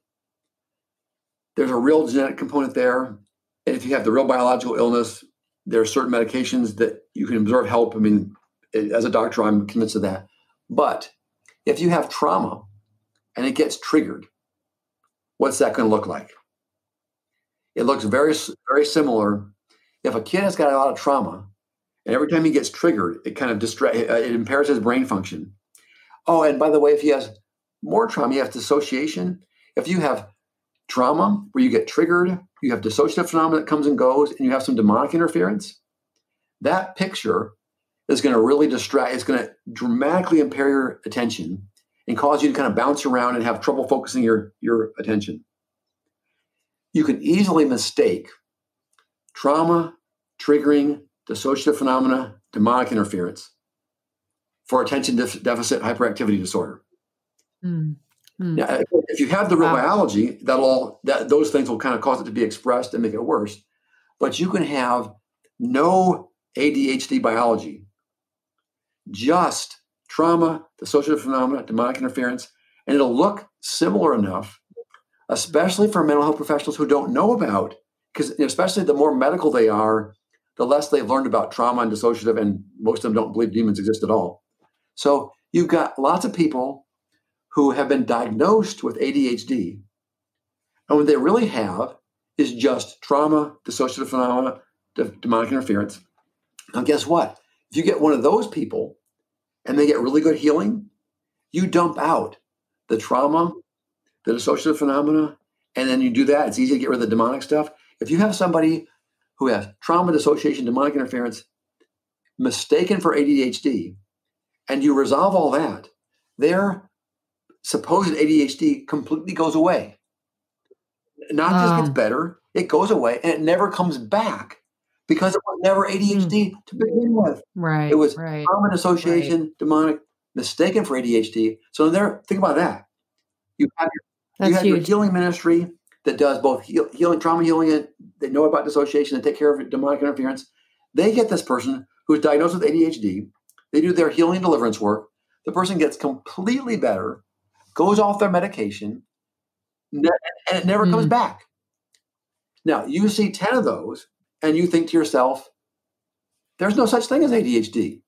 Speaker 3: There's a real genetic component there. And if you have the real biological illness, there are certain medications that you can observe help. I mean, as a doctor, I'm convinced of that. But if you have trauma and it gets triggered, what's that going to look like? It looks very, very similar. If a kid has got a lot of trauma, and every time he gets triggered, it kind of it impairs his brain function. Oh, and by the way, if he has more trauma, you have dissociation. If you have trauma where you get triggered, you have dissociative phenomena that comes and goes, and you have some demonic interference, that picture is going to really distract. It's going to dramatically impair your attention and cause you to kind of bounce around and have trouble focusing your attention. You can easily mistake trauma, triggering, dissociative phenomena, demonic interference for attention deficit hyperactivity disorder. Now, if you have the real biology, those things will kind of cause it to be expressed and make it worse. But you can have no ADHD biology, just trauma, dissociative phenomena, demonic interference, and it'll look similar enough, especially for mental health professionals who don't know about, because especially the more medical they are, the less they've learned about trauma and dissociative, and most of them don't believe demons exist at all. So you've got lots of people who have been diagnosed with ADHD, and what they really have is just trauma, dissociative phenomena, demonic interference. Now, guess what? If you get one of those people and they get really good healing, you dump out the trauma, the dissociative phenomena, and then you do that. It's easy to get rid of the demonic stuff. If you have somebody who has trauma, dissociation, demonic interference, mistaken for ADHD, and you resolve all that, their supposed ADHD completely goes away. Not just gets better, it goes away, and it never comes back because it was never ADHD to begin with.
Speaker 2: Right.
Speaker 3: It was trauma, dissociation, demonic, mistaken for ADHD. So think about that. You have your healing ministry that does both healing, trauma healing, and they know about dissociation and take care of demonic interference. They get this person who's diagnosed with ADHD. They do their healing and deliverance work. The person gets completely better, goes off their medication, and it never comes back. Now, you see 10 of those, and you think to yourself, there's no such thing as ADHD.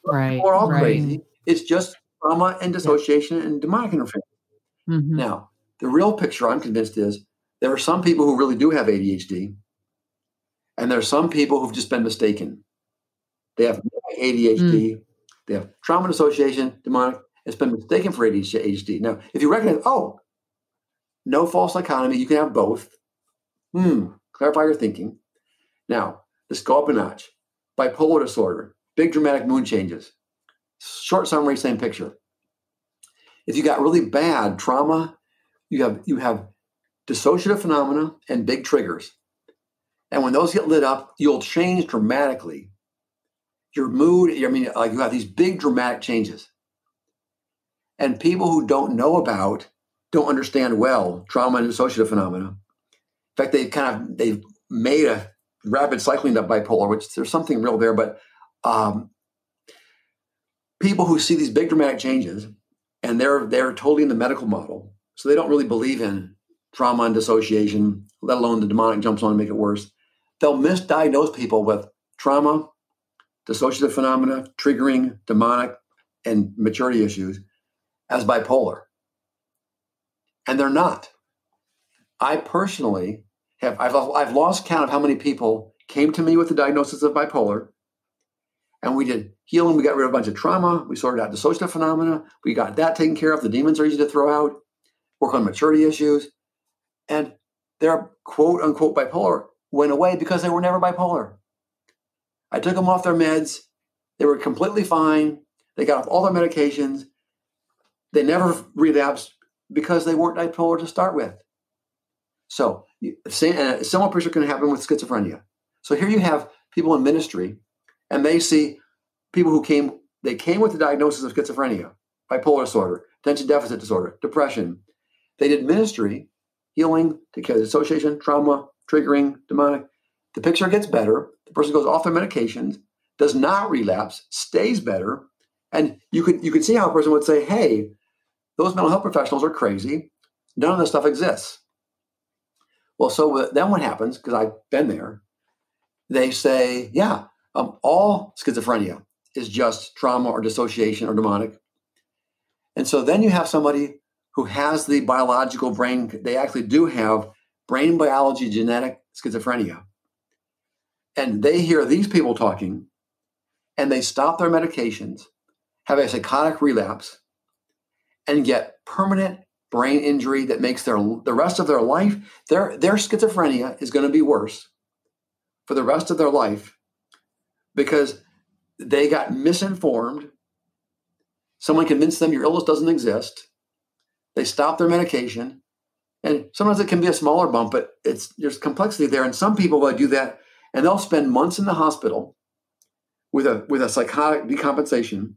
Speaker 2: Right.
Speaker 3: People are all crazy. It's just trauma and dissociation and demonic interference. Now, the real picture, I'm convinced, is there are some people who really do have ADHD, and there are some people who've just been mistaken. They have ADHD, they have trauma, dissociation, demonic. It's been mistaken for ADHD. Now, if you recognize, no false dichotomy, you can have both. Clarify your thinking. Now, let's go up a notch. Bipolar disorder, big dramatic mood changes. Short summary, same picture. If you got really bad trauma, you have dissociative phenomena and big triggers. And when those get lit up, you'll change dramatically. Your mood, you have these big dramatic changes. And people who don't understand well trauma and dissociative phenomena. In fact, they've made a rapid cycling of bipolar, which there's something real there, but people who see these big dramatic changes, and they're totally in the medical model, so they don't really believe in trauma and dissociation, let alone the demonic jumps on to make it worse. They'll misdiagnose people with trauma, dissociative phenomena, triggering, demonic, and maturity issues as bipolar. And they're not. I personally I've lost count of how many people came to me with the diagnosis of bipolar, and we did healing. We got rid of a bunch of trauma. We sorted out dissociative phenomena. We got that taken care of. The demons are easy to throw out. Work on maturity issues. And their quote unquote bipolar went away because they were never bipolar. I took them off their meds. They were completely fine. They got off all their medications. They never relapsed because they weren't bipolar to start with. So a similar picture can happen with schizophrenia. So here you have people in ministry, and they see people who came with the diagnosis of schizophrenia, bipolar disorder, attention deficit disorder, depression. They did ministry, healing, take care of dissociation, trauma, triggering, demonic. the picture gets better. The person goes off their medications, does not relapse, stays better. And you could see how a person would say, hey, those mental health professionals are crazy. None of this stuff exists. Well, so then what happens, because I've been there, they say, yeah, all schizophrenia is just trauma or dissociation or demonic. And so then you have somebody who has the biological brain, they actually do have brain biology genetic schizophrenia. And they hear these people talking and they stop their medications, have a psychotic relapse, and get permanent brain injury that makes the rest of their life, their schizophrenia is going to be worse for the rest of their life because they got misinformed. Someone convinced them your illness doesn't exist. They stop their medication. And sometimes it can be a smaller bump, but there's complexity there. And some people will do that, and they'll spend months in the hospital with a psychotic decompensation.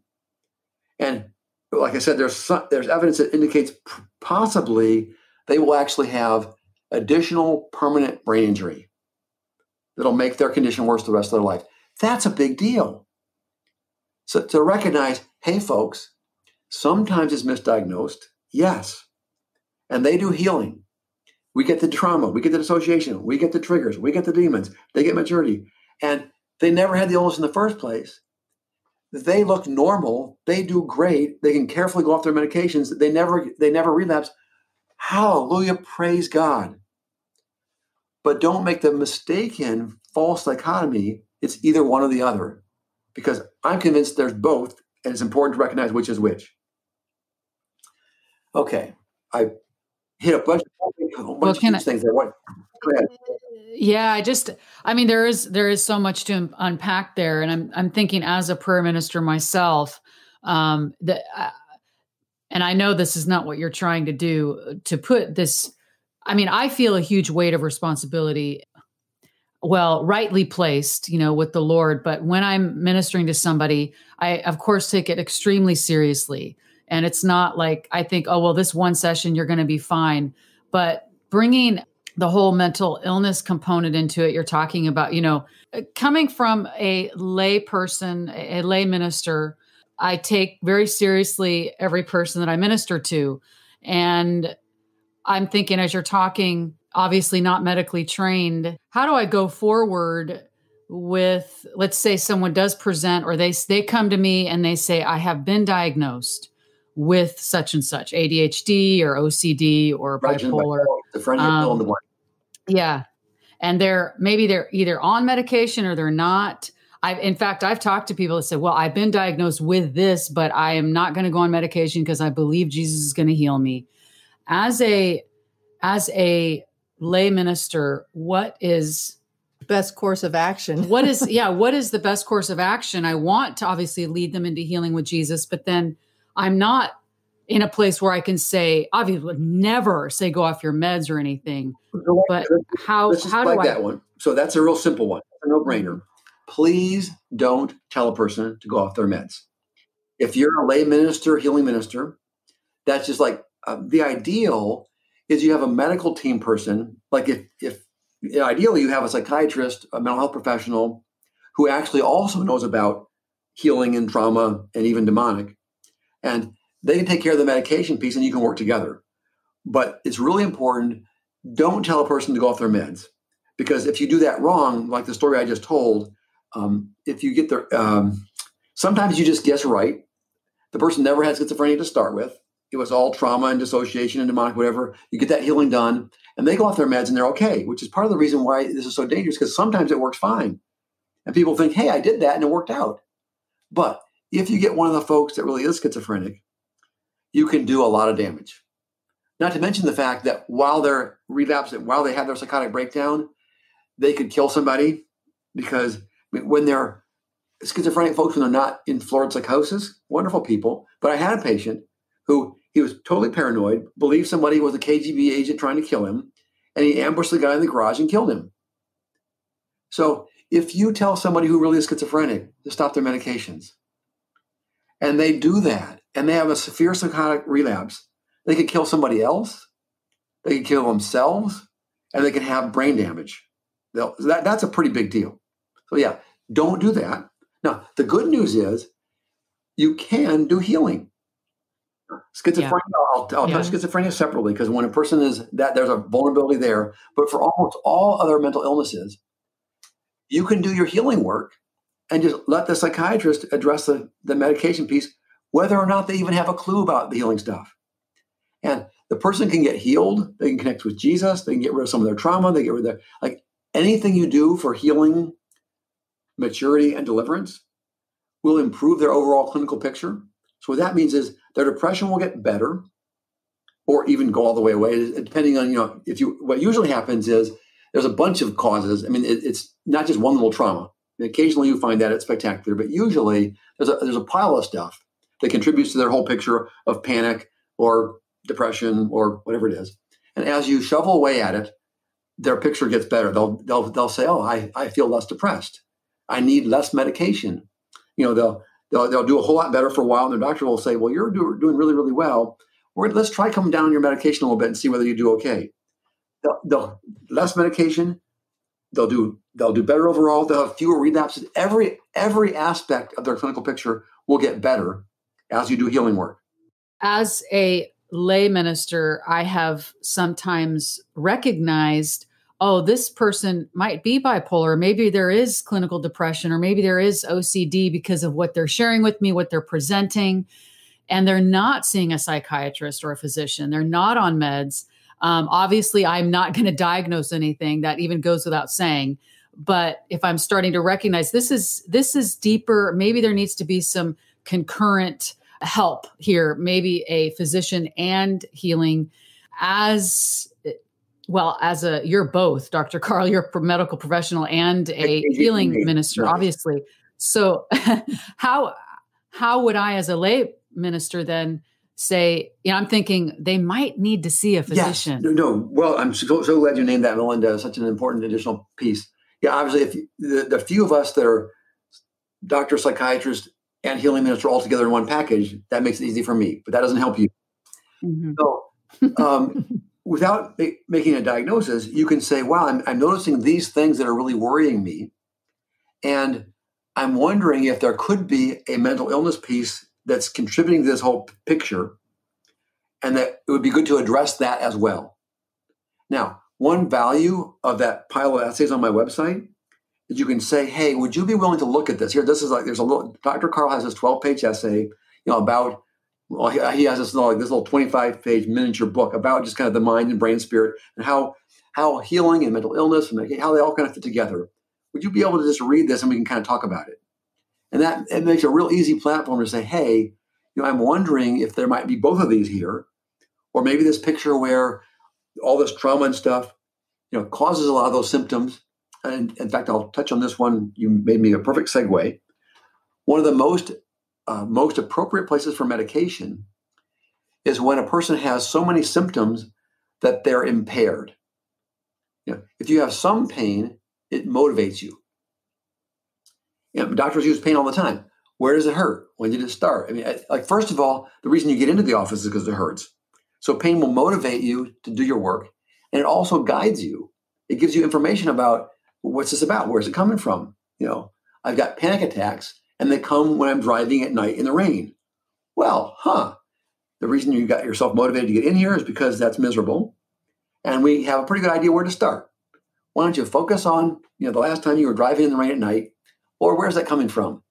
Speaker 3: And like I said, there's evidence that indicates possibly they will actually have additional permanent brain injury that'll make their condition worse the rest of their life. That's a big deal. So to recognize, hey, folks, sometimes it's misdiagnosed. Yes. And they do healing. We get the trauma. We get the dissociation. We get the triggers. We get the demons. They get maturity. And they never had the illness in the first place. They look normal. They do great. They can carefully go off their medications. They never relapse. Hallelujah. Praise God. But don't make the mistaken false dichotomy. It's either one or the other. Because I'm convinced there's both, and it's important to recognize which is which. Okay. I hit a bunch of things there. What? Go ahead.
Speaker 2: Yeah, there is so much to unpack there, and I'm thinking as a prayer minister myself, and I know this is not what you're trying to do, to put this. I feel a huge weight of responsibility, well, rightly placed, with the Lord. But when I'm ministering to somebody, I of course take it extremely seriously, and it's not like I think, oh well, this one session you're going to be fine, but bringing the whole mental illness component into it, you're talking about, coming from a lay person, a lay minister, I take very seriously every person that I minister to. And I'm thinking as you're talking, obviously not medically trained, how do I go forward with, let's say someone does present or they come to me and they say, I have been diagnosed with such and such, ADHD or OCD or bipolar. Yeah. And they're either on medication or they're not. In fact, I've talked to people that said, well, I've been diagnosed with this, but I am not going to go on medication because I believe Jesus is going to heal me. As a lay minister, what is
Speaker 1: best course of action?
Speaker 2: What is the best course of action? I want to obviously lead them into healing with Jesus, but then I'm not in a place where I can say, obviously would never say go off your meds or anything. But how do I
Speaker 3: that one? So that's a real simple one. A no-brainer. Please don't tell a person to go off their meds. If you're a lay minister, healing minister, that's just like the ideal is you have a medical team person. Like if ideally you have a psychiatrist, a mental health professional who actually also knows about healing and trauma and even demonic. And they can take care of the medication piece and you can work together. But it's really important, don't tell a person to go off their meds. Because if you do that wrong, like the story I just told, if you get sometimes you just guess right. The person never had schizophrenia to start with. It was all trauma and dissociation and demonic, whatever. You get that healing done and they go off their meds and they're okay, which is part of the reason why this is so dangerous because sometimes it works fine. And people think, hey, I did that and it worked out. But if you get one of the folks that really is schizophrenic, you can do a lot of damage. Not to mention the fact that while they're relapsing, while they have their psychotic breakdown, they could kill somebody because when they're schizophrenic folks, when they're not in florid psychosis, wonderful people. But I had a patient who he was totally paranoid, believed somebody was a KGB agent trying to kill him, and he ambushed the guy in the garage and killed him. So if you tell somebody who really is schizophrenic to stop their medications, and they do that, and they have a severe psychotic relapse, they could kill somebody else, they could kill themselves, and they can have brain damage. That's a pretty big deal. So yeah, don't do that. Now, the good news is you can do healing. Schizophrenia, I'll touch schizophrenia separately, because when a person is that, there's a vulnerability there. But for almost all other mental illnesses, you can do your healing work and just let the psychiatrist address the medication piece, whether or not they even have a clue about the healing stuff. And the person can get healed. They can connect with Jesus. They can get rid of some of their trauma. They get rid of anything you do for healing, maturity, and deliverance will improve their overall clinical picture. So what that means is their depression will get better, or even go all the way away, depending on, what usually happens is there's a bunch of causes. I mean, it's not just one little trauma. And occasionally you find that it's spectacular, but usually there's a pile of stuff that contributes to their whole picture of panic or depression or whatever it is. And as you shovel away at it, their picture gets better. They'll say, "Oh, I feel less depressed. I need less medication." They'll do a whole lot better for a while, and their doctor will say, "Well, you're doing really, really well. Let's try coming down on your medication a little bit and see whether you do okay." They'll less medication. They'll do better overall. They'll have fewer relapses. Every aspect of their clinical picture will get better as you do healing work.
Speaker 2: As a lay minister, I have sometimes recognized, oh, this person might be bipolar. Maybe there is clinical depression, or maybe there is OCD because of what they're sharing with me, what they're presenting. And they're not seeing a psychiatrist or a physician. They're not on meds. Obviously, I'm not going to diagnose anything. That even goes without saying. But if I'm starting to recognize this is deeper, maybe there needs to be some concurrent help here, maybe a physician and healing as well as you're both, Dr. Karl, you're a medical professional and a healing minister, obviously. So how would I, as a lay minister, then say, I'm thinking they might need to see a physician?
Speaker 3: Yes. No. Well, I'm so glad you named that, Melinda. Such an important additional piece. Yeah, obviously, if the few of us that are doctor, psychiatrist, and healing minister all together in one package, that makes it easy for me, but that doesn't help you. Mm-hmm. So without making a diagnosis, you can say, wow, I'm noticing these things that are really worrying me. And I'm wondering if there could be a mental illness piece that's contributing to this whole picture, and that it would be good to address that as well. Now, one value of that pile of essays on my website is you can say, hey, would you be willing to look at this? Here, this is Dr. Karl has this 12-page essay, about, he has this little 25-page miniature book about just kind of the mind and brain spirit, and how healing and mental illness and how they all kind of fit together. Would you be able to just read this and we can kind of talk about it? And that it makes a real easy platform to say, hey, I'm wondering if there might be both of these here, or maybe this picture where all this trauma and stuff, causes a lot of those symptoms. And in fact, I'll touch on this one. You made me a perfect segue. One of the most appropriate places for medication is when a person has so many symptoms that they're impaired. If you have some pain, it motivates you. Doctors use pain all the time. Where does it hurt? When did it start? I mean, first of all, the reason you get into the office is because it hurts. So pain will motivate you to do your work, and it also guides you. It gives you information about what's this about? Where's it coming from? I've got panic attacks, and they come when I'm driving at night in the rain. Well, the reason you got yourself motivated to get in here is because that's miserable, and we have a pretty good idea where to start. Why don't you focus on, the last time you were driving in the rain at night, or where's that coming from?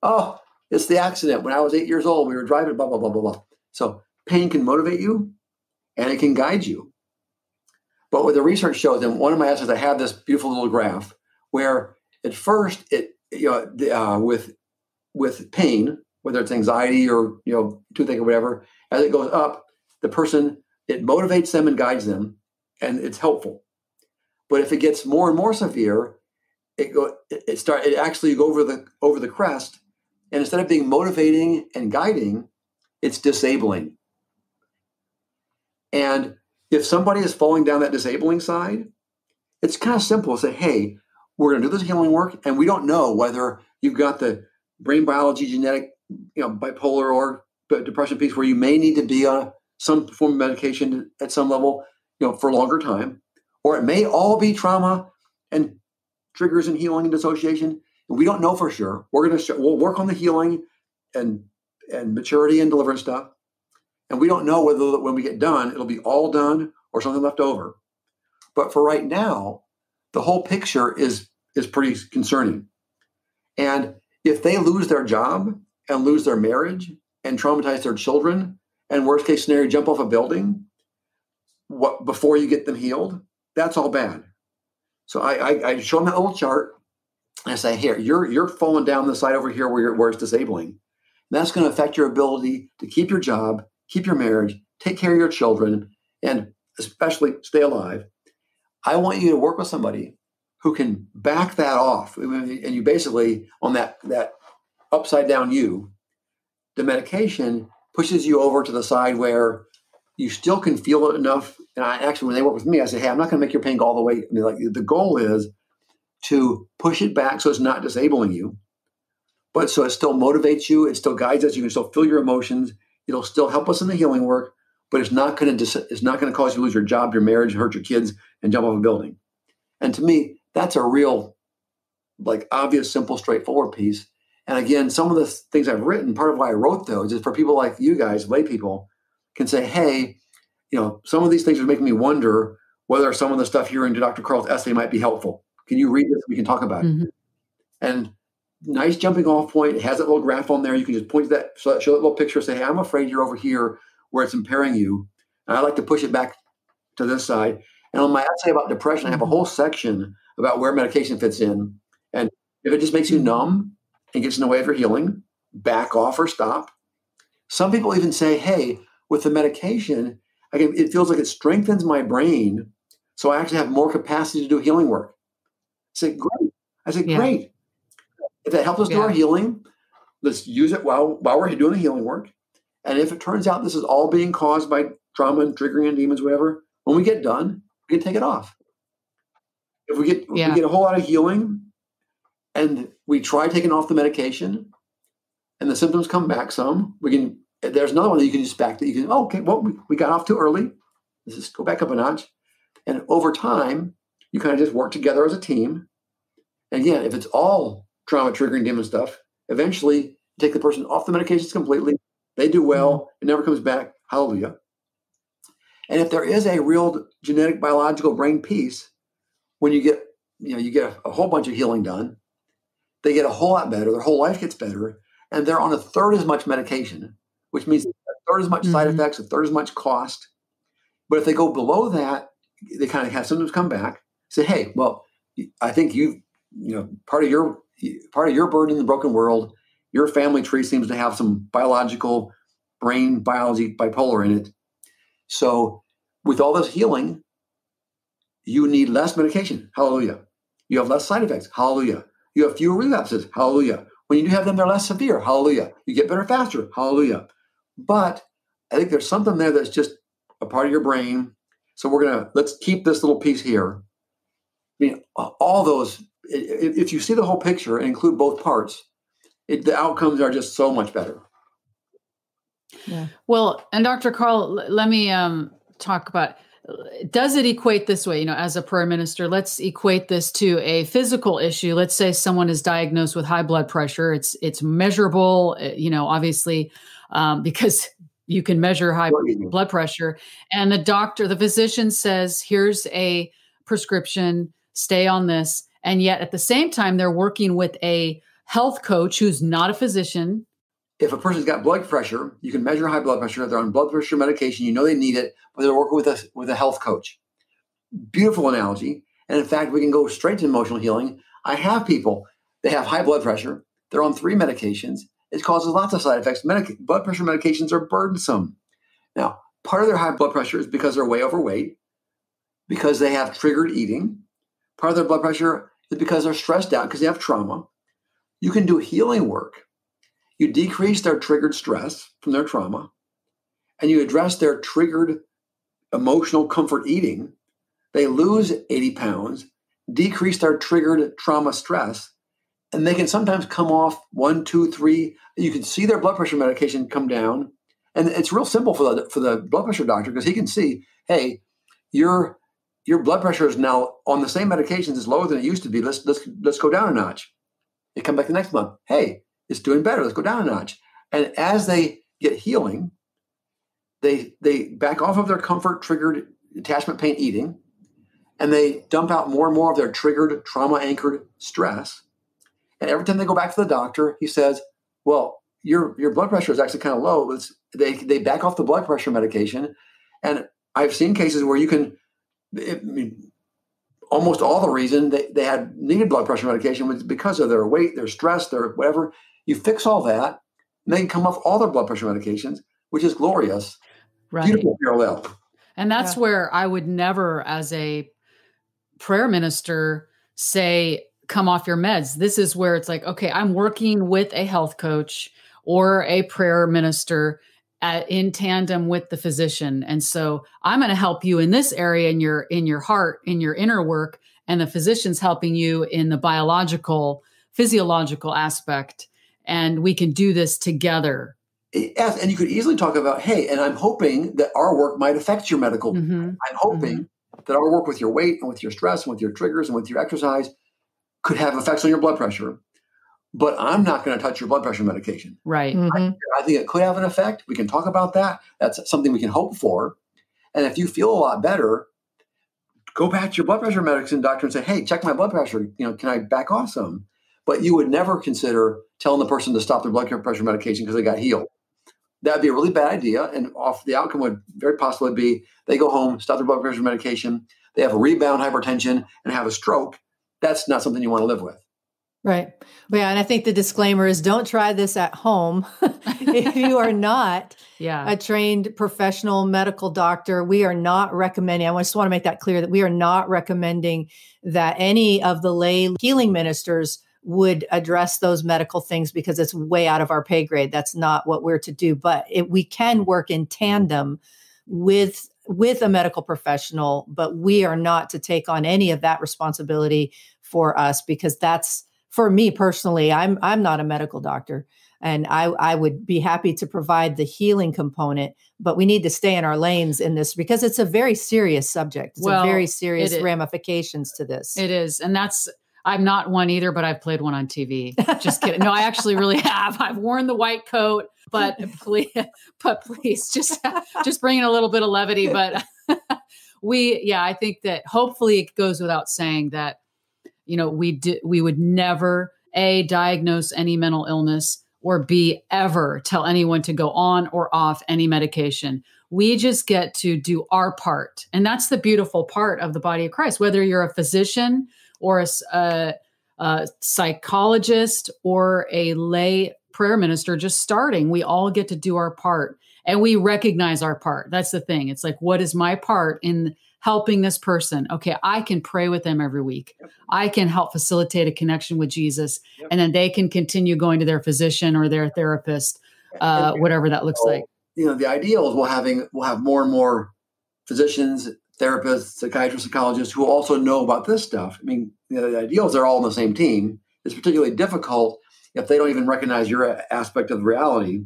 Speaker 3: Oh, it's the accident. When I was 8 years old, we were driving, blah, blah, blah, blah, blah. So pain can motivate you, and it can guide you. But what the research shows, and one of my essays, I have this beautiful little graph where at first with pain, whether it's anxiety or toothache or whatever, as it goes up, the person, it motivates them and guides them, and it's helpful. But if it gets more and more severe, it actually go over the crest, and instead of being motivating and guiding, it's disabling. And if somebody is falling down that disabling side, it's kind of simple to say, hey, we're going to do this healing work, and we don't know whether you've got the brain biology, genetic, bipolar or depression piece where you may need to be on some form of medication at some level, for a longer time, or it may all be trauma and triggers in healing and dissociation? And we don't know for sure. We'll work on the healing and maturity and deliverance stuff. And we don't know whether when we get done, it'll be all done or something left over. But for right now, the whole picture is pretty concerning. And if they lose their job and lose their marriage and traumatize their children, and worst case scenario, jump off a building before you get them healed, that's all bad. So I show them that little chart, and I say, here, you're falling down the side over here where it's disabling. And that's going to affect your ability to keep your job, keep your marriage, take care of your children, and especially stay alive. I want you to work with somebody who can back that off. And you basically, on that upside down U, the medication pushes you over to the side where you still can feel it enough. And when they work with me, I say, hey, I'm not going to make your pain go all the way. I mean, like, the goal is to push it back so it's not disabling you, but so it still motivates you. It still guides us. You can still feel your emotions. It'll still help us in the healing work, but it's not going to cause you to lose your job, your marriage, hurt your kids, and jump off a building. And to me, that's a real, like, obvious, simple, straightforward piece. And again, some of the things I've written, part of why I wrote those is for people like you guys, lay people, can say, hey, some of these things are making me wonder whether some of the stuff here in Dr. Karl's essay might be helpful. Can you read this? We can talk about it. And nice jumping off point. It has that little graph on there. You can just point to that, show that little picture, say, hey, I'm afraid you're over here where it's impairing you. And I like to push it back to this side. And on my essay about depression, I have a whole section about where medication fits in. And if it just makes you numb and gets in the way of your healing, back off or stop. Some people even say, hey, with the medication, it feels like it strengthens my brain, so I actually have more capacity to do healing work. I said, great. If that helps us do our healing, let's use it while we're doing the healing work. And if it turns out this is all being caused by trauma and triggering and demons, whatever, when we get done, we can take it off. If we get a whole lot of healing and we try taking off the medication and the symptoms come back some, there's another one that you can just back that you can, okay, well, we got off too early. Let's just go back up a notch. And over time, you kind of just work together as a team. And again, if it's all trauma triggering demon stuff, eventually take the person off the medications completely. They do well. It never comes back. Hallelujah. And if there is a real genetic biological brain piece, when you get a whole bunch of healing done, they get a whole lot better. Their whole life gets better. And they're on a third as much medication, which means a third as much side effects, a third as much cost. But if they go below that, they kind of have symptoms come back. Say, hey, well, I think part of your burden in the broken world, your family tree seems to have some biological brain biology bipolar in it. So with all this healing, you need less medication. Hallelujah. You have less side effects. Hallelujah. You have fewer relapses. Hallelujah. When you do have them, they're less severe. Hallelujah. You get better faster. Hallelujah. But I think there's something there that's just a part of your brain. So let's keep this little piece here. I mean, all those, if you see the whole picture and include both parts, the outcomes are just so much better.
Speaker 2: Yeah. Well, and Dr. Karl, let me talk about, does it equate this way? As a prayer minister, let's equate this to a physical issue. Let's say someone is diagnosed with high blood pressure. It's measurable, obviously, because you can measure high blood pressure. And the physician says, here's a prescription, stay on this. And yet at the same time, they're working with a health coach who's not a physician.
Speaker 3: If a person's got blood pressure, you can measure high blood pressure. They're on blood pressure medication. They need it, but they're working with a health coach. Beautiful analogy. And in fact, we can go straight to emotional healing. I have people, they have high blood pressure. They're on 3 medications. It causes lots of side effects. Blood pressure medications are burdensome. Now, part of their high blood pressure is because they're way overweight, because they have triggered eating. Part of their blood pressure is because they're stressed out because they have trauma. You can do healing work. You decrease their triggered stress from their trauma, and you address their triggered emotional comfort eating. They lose 80 pounds, decrease their triggered trauma stress, and they can sometimes come off 1, 2, 3. You can see their blood pressure medication come down. And it's real simple for the blood pressure doctor, because he can see, hey, you're your blood pressure is now on the same medications. It's lower than it used to be. Let's go down a notch. They come back the next month. Hey, it's doing better. Let's go down a notch. And as they get healing, they back off of their comfort-triggered attachment pain eating, and they dump out more and more of their triggered trauma-anchored stress. And every time they go back to the doctor, he says, well, your blood pressure is actually kind of low. They back off the blood pressure medication. And I've seen cases where almost all the reason they had needed blood pressure medication was because of their weight, their stress, their whatever. You fix all that, and they can come off all their blood pressure medications, which is glorious.
Speaker 2: Right.
Speaker 3: Beautiful parallel.
Speaker 2: And that's where I would never, as a prayer minister, say, come off your meds. This is where it's like, okay, I'm working with a health coach or a prayer minister in tandem with the physician. And so I'm going to help you in this area, in your heart, in your inner work, and the physician's helping you in the biological, physiological aspect. And we can do this together.
Speaker 3: Yes, and you could easily talk about, hey, and I'm hoping that our work might affect your medical. I'm hoping that our work with your weight and with your stress and with your triggers and with your exercise could have effects on your blood pressure. But I'm not going to touch your blood pressure medication.
Speaker 2: Right.
Speaker 3: I think it could have an effect. We can talk about that. That's something we can hope for. And if you feel a lot better, go back to your blood pressure medicine doctor and say, hey, check my blood pressure. Can I back off some? But you would never consider telling the person to stop their blood pressure medication because they got healed. That'd be a really bad idea. And the outcome would very possibly be they go home, stop their blood pressure medication, they have a rebound hypertension and have a stroke. That's not something you want to live with.
Speaker 1: Right. Yeah. And I think the disclaimer is don't try this at home. If you are not a trained professional medical doctor, we are not recommending, I just want to make that clear that we are not recommending that any of the lay healing ministers would address those medical things because it's way out of our pay grade. That's not what we're to do. But we can work in tandem with a medical professional, but we are not to take on any of that responsibility for us because that's, for me personally, I'm not a medical doctor, and I would be happy to provide the healing component, but we need to stay in our lanes in this because it's a very serious subject. It's a very serious ramifications to this.
Speaker 2: It is. And I'm not one either, but I've played one on TV. Just kidding. No, I actually really have. I've worn the white coat, but please just bring in a little bit of levity. But I think that hopefully it goes without saying that, we would never A, diagnose any mental illness, or B, ever tell anyone to go on or off any medication. We just get to do our part. And that's the beautiful part of the body of Christ, whether you're a physician or a psychologist or a lay prayer minister just starting, we all get to do our part and we recognize our part. That's the thing. It's like, what is my part in helping this person? Okay, I can pray with them every week. I can help facilitate a connection with Jesus, and then they can continue going to their physician or their therapist, whatever that looks like.
Speaker 3: The ideal is we'll have more and more physicians, therapists, psychiatrists, psychologists who also know about this stuff. I mean, the ideal is they're all on the same team. It's particularly difficult if they don't even recognize your aspect of reality.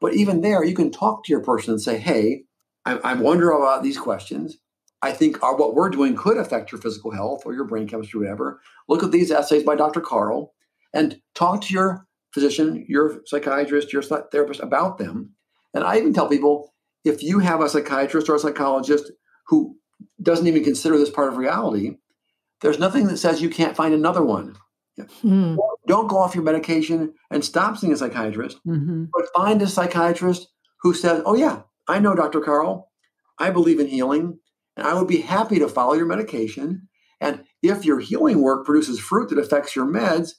Speaker 3: But even there, you can talk to your person and say, hey, I'm wondering about these questions. I think what we're doing could affect your physical health or your brain chemistry, whatever. Look at these essays by Dr. Karl and talk to your physician, your psychiatrist, your therapist about them. And I even tell people, if you have a psychiatrist or a psychologist who doesn't even consider this part of reality, there's nothing that says you can't find another one. Don't go off your medication and stop seeing a psychiatrist, but find a psychiatrist who says, oh yeah, I know Dr. Karl. I believe in healing. And I would be happy to follow your medication. And if your healing work produces fruit that affects your meds,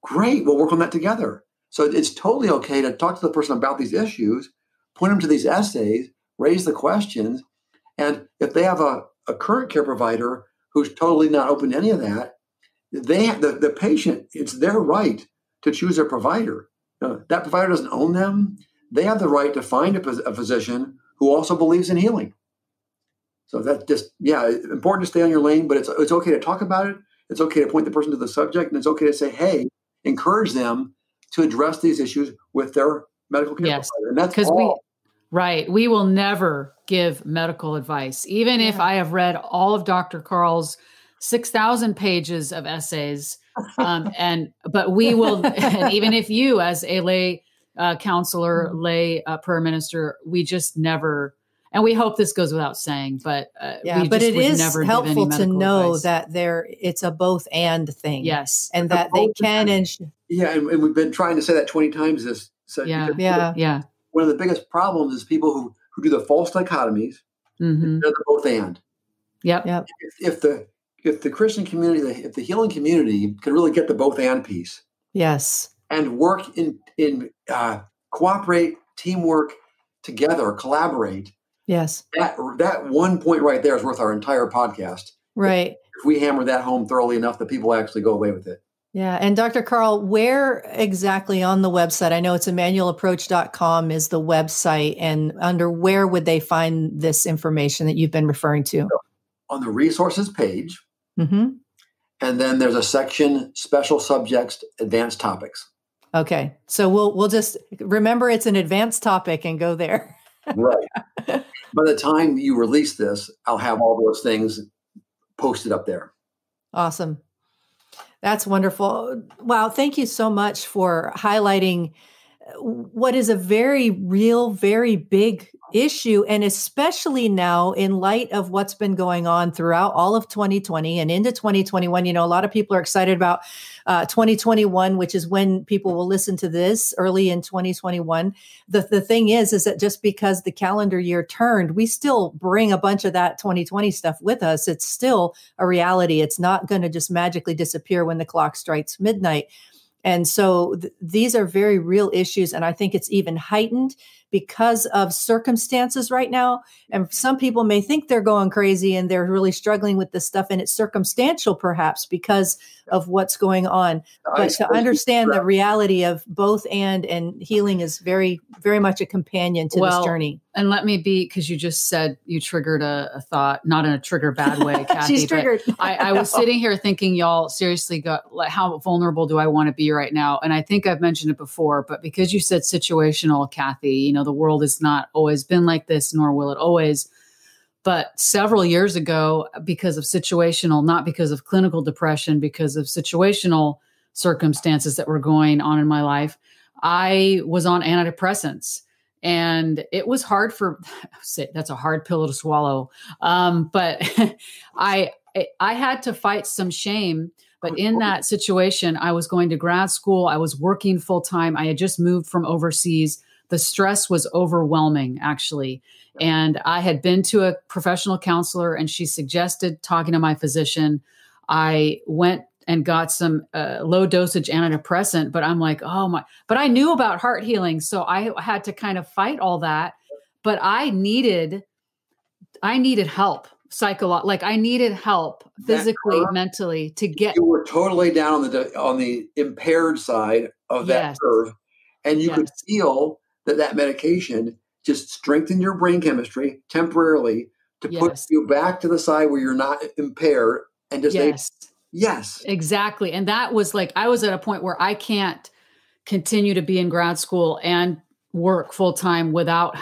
Speaker 3: great, we'll work on that together. So it's totally okay to talk to the person about these issues, point them to these essays, raise the questions. And if they have a current care provider who's totally not open to any of that, the patient, it's their right to choose a provider. That provider doesn't own them. They have the right to find a physician who also believes in healing. So that's just, important to stay on your lane, but it's okay to talk about it. It's okay to point the person to the subject, and it's okay to say, hey, encourage them to address these issues with their medical care provider. And that's all.
Speaker 2: Right. We will never give medical advice, even if I have read all of Dr. Karl's 6,000 pages of essays. But we will, and even if you, as a lay counselor, lay prayer minister, we just never, and we hope this goes without saying, but
Speaker 1: but it is helpful to know that it's a both and thing.
Speaker 2: Yes,
Speaker 1: and that they can and
Speaker 3: and we've been trying to say that 20 times this. One of the biggest problems is people who do the false dichotomies. They're the both and.
Speaker 2: Yep.
Speaker 3: If the Christian community, if the healing community could really get the both and piece.
Speaker 1: Yes.
Speaker 3: And work in cooperate, teamwork together, collaborate.
Speaker 1: Yes.
Speaker 3: That one point right there is worth our entire podcast.
Speaker 1: Right.
Speaker 3: If we hammer that home thoroughly enough, that people actually go away with it.
Speaker 1: Yeah. And Dr. Karl, where exactly on the website? I know it's ImmanuelApproach.com is the website. And under where would they find this information that you've been referring to?
Speaker 3: On the resources page. And then there's a section, special subjects, advanced topics.
Speaker 1: Okay. So we'll just remember it's an advanced topic and go there.
Speaker 3: Right. By the time you release this, I'll have all those things posted up there.
Speaker 1: Awesome. That's wonderful. Wow. Thank you so much for highlighting what is a very real, very big issue. And especially now in light of what's been going on throughout all of 2020 and into 2021, a lot of people are excited about 2021, which is when people will listen to this early in 2021. The thing is that just because the calendar year turned, we still bring a bunch of that 2020 stuff with us. It's still a reality. It's not going to just magically disappear when the clock strikes midnight. And so these are very real issues. And I think it's even heightened because of circumstances right now. And some people may think they're going crazy and they're really struggling with this stuff. And it's circumstantial, perhaps, because of what's going on. But to understand the reality of both and healing is very, very much a companion to this journey.
Speaker 2: And let me be, because you just said you triggered a thought, not in a trigger bad way, Kathy.
Speaker 1: She's triggered.
Speaker 2: I was sitting here thinking, y'all, seriously, how vulnerable do I want to be right now? And I think I've mentioned it before, but because you said situational, Kathy, the world has not always been like this, nor will it always. But several years ago, because of situational, not because of clinical depression, because of situational circumstances that were going on in my life, I was on antidepressants. And it was hard that's a hard pill to swallow. But I had to fight some shame. But in that situation, I was going to grad school. I was working full time. I had just moved from overseas. The stress was overwhelming, actually. And I had been to a professional counselor and she suggested talking to my physician. I went and got some low dosage antidepressant, but I'm like, but I knew about heart healing. So I had to kind of fight all that, but I needed help I needed help physically, mentally to get.
Speaker 3: You were totally down on the impaired side of that curve. And you could feel that medication just strengthened your brain chemistry temporarily to put you back to the side where you're not impaired and just Yes,
Speaker 2: exactly. And that was I was at a point where I can't continue to be in grad school and work full time without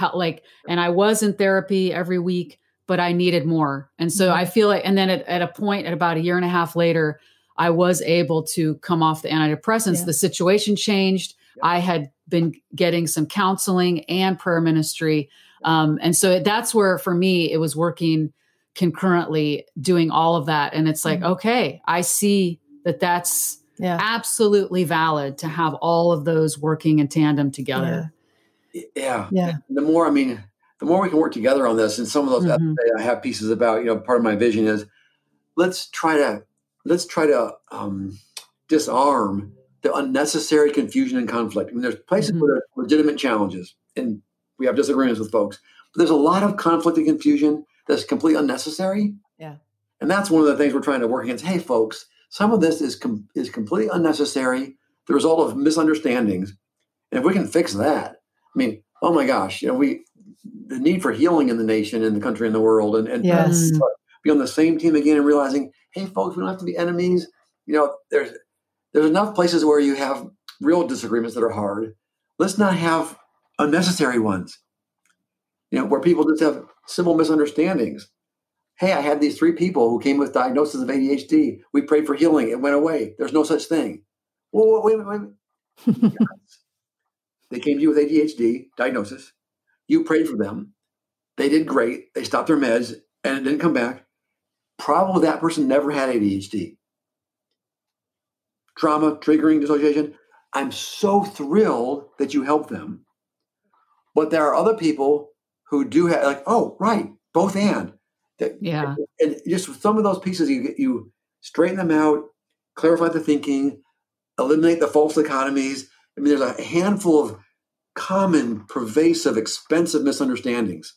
Speaker 2: and I was in therapy every week, but I needed more. And so I feel and then at a point at about a year and a half later, I was able to come off the antidepressants. Yeah. The situation changed. Yeah. I had been getting some counseling and prayer ministry. And so that's where, for me, it was working concurrently, doing all of that. And it's okay, I see that's absolutely valid to have all of those working in tandem together.
Speaker 3: Yeah. The more we can work together on this, and some of those I have pieces about, part of my vision is let's try to disarm the unnecessary confusion and conflict. I mean, there's places where there are legitimate challenges and we have disagreements with folks, but there's a lot of conflict and confusion that's completely unnecessary. Yeah. And that's one of the things we're trying to work against. Hey, folks, some of this is completely unnecessary, the result of misunderstandings. And if we can fix that, I mean, oh my gosh, the need for healing in the nation, in the country, in the world, and be on the same team again and realizing, hey, folks, we don't have to be enemies. There's enough places where you have real disagreements that are hard. Let's not have unnecessary ones. where people just have simple misunderstandings. Hey, I had these 3 people who came with diagnosis of ADHD. We prayed for healing. It went away. There's no such thing. Well, wait. They came to you with ADHD diagnosis. You prayed for them. They did great. They stopped their meds and it didn't come back. Probably that person never had ADHD. Trauma, triggering, dissociation. I'm so thrilled that you helped them. But there are other people who do have, like, oh, right, both and.
Speaker 2: Yeah.
Speaker 3: And just with some of those pieces, you straighten them out, clarify the thinking, eliminate the false dichotomies. I mean, there's a handful of common, pervasive, expensive misunderstandings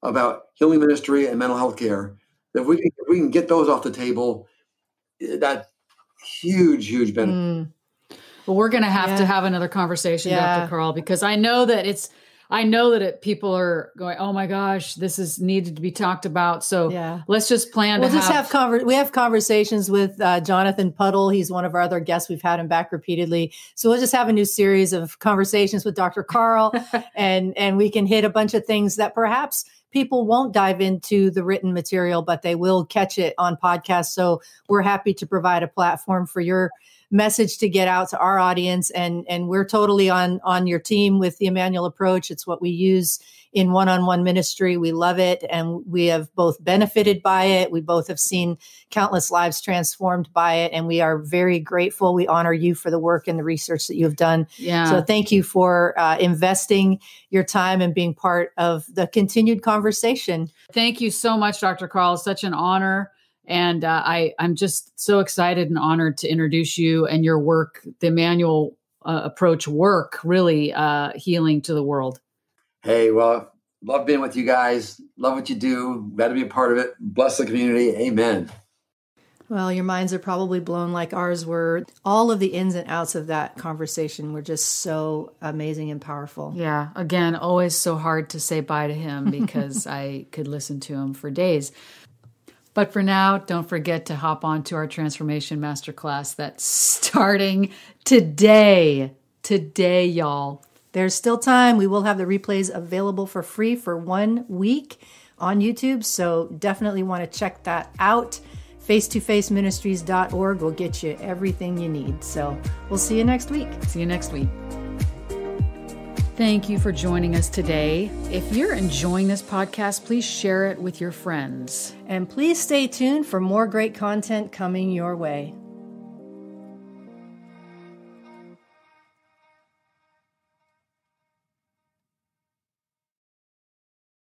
Speaker 3: about healing ministry and mental health care. That if we can get those off the table, that huge benefit.
Speaker 2: Well, we're going to have another conversation, Dr. Karl, because I know that people are going, oh my gosh, this is needed to be talked about. So let's just plan
Speaker 1: we have conversations with Jonathan Puddle. He's one of our other guests. We've had him back repeatedly. So we'll just have a new series of conversations with Dr. Karl and we can hit a bunch of things that perhaps people won't dive into the written material, but they will catch it on podcasts. So we're happy to provide a platform for your message to get out to our audience. And we're totally on your team with the Immanuel Approach. It's what we use in one-on-one ministry. We love it. And we have both benefited by it. We both have seen countless lives transformed by it. And we are very grateful. We honor you for the work and the research that you have done.
Speaker 2: Yeah.
Speaker 1: So thank you for investing your time and being part of the continued conversation.
Speaker 2: Thank you so much, Dr. Karl. It's such an honor. And I'm just so excited and honored to introduce you and your work, the Immanuel Approach work, really healing to the world.
Speaker 3: Hey, well, love being with you guys. Love what you do. Glad to be a part of it. Bless the community. Amen.
Speaker 1: Well, your minds are probably blown like ours were. All of the ins and outs of that conversation were just so amazing and powerful.
Speaker 2: Yeah. Again, always so hard to say bye to him because I could listen to him for days. But for now, don't forget to hop on to our Transformation Masterclass that's starting today. Today, y'all.
Speaker 1: There's still time. We will have the replays available for free for 1 week on YouTube. So definitely want to check that out. face2faceministries.org will get you everything you need. So we'll see you next week.
Speaker 2: See you next week. Thank you for joining us today. If you're enjoying this podcast, please share it with your friends.
Speaker 1: And please stay tuned for more great content coming your way.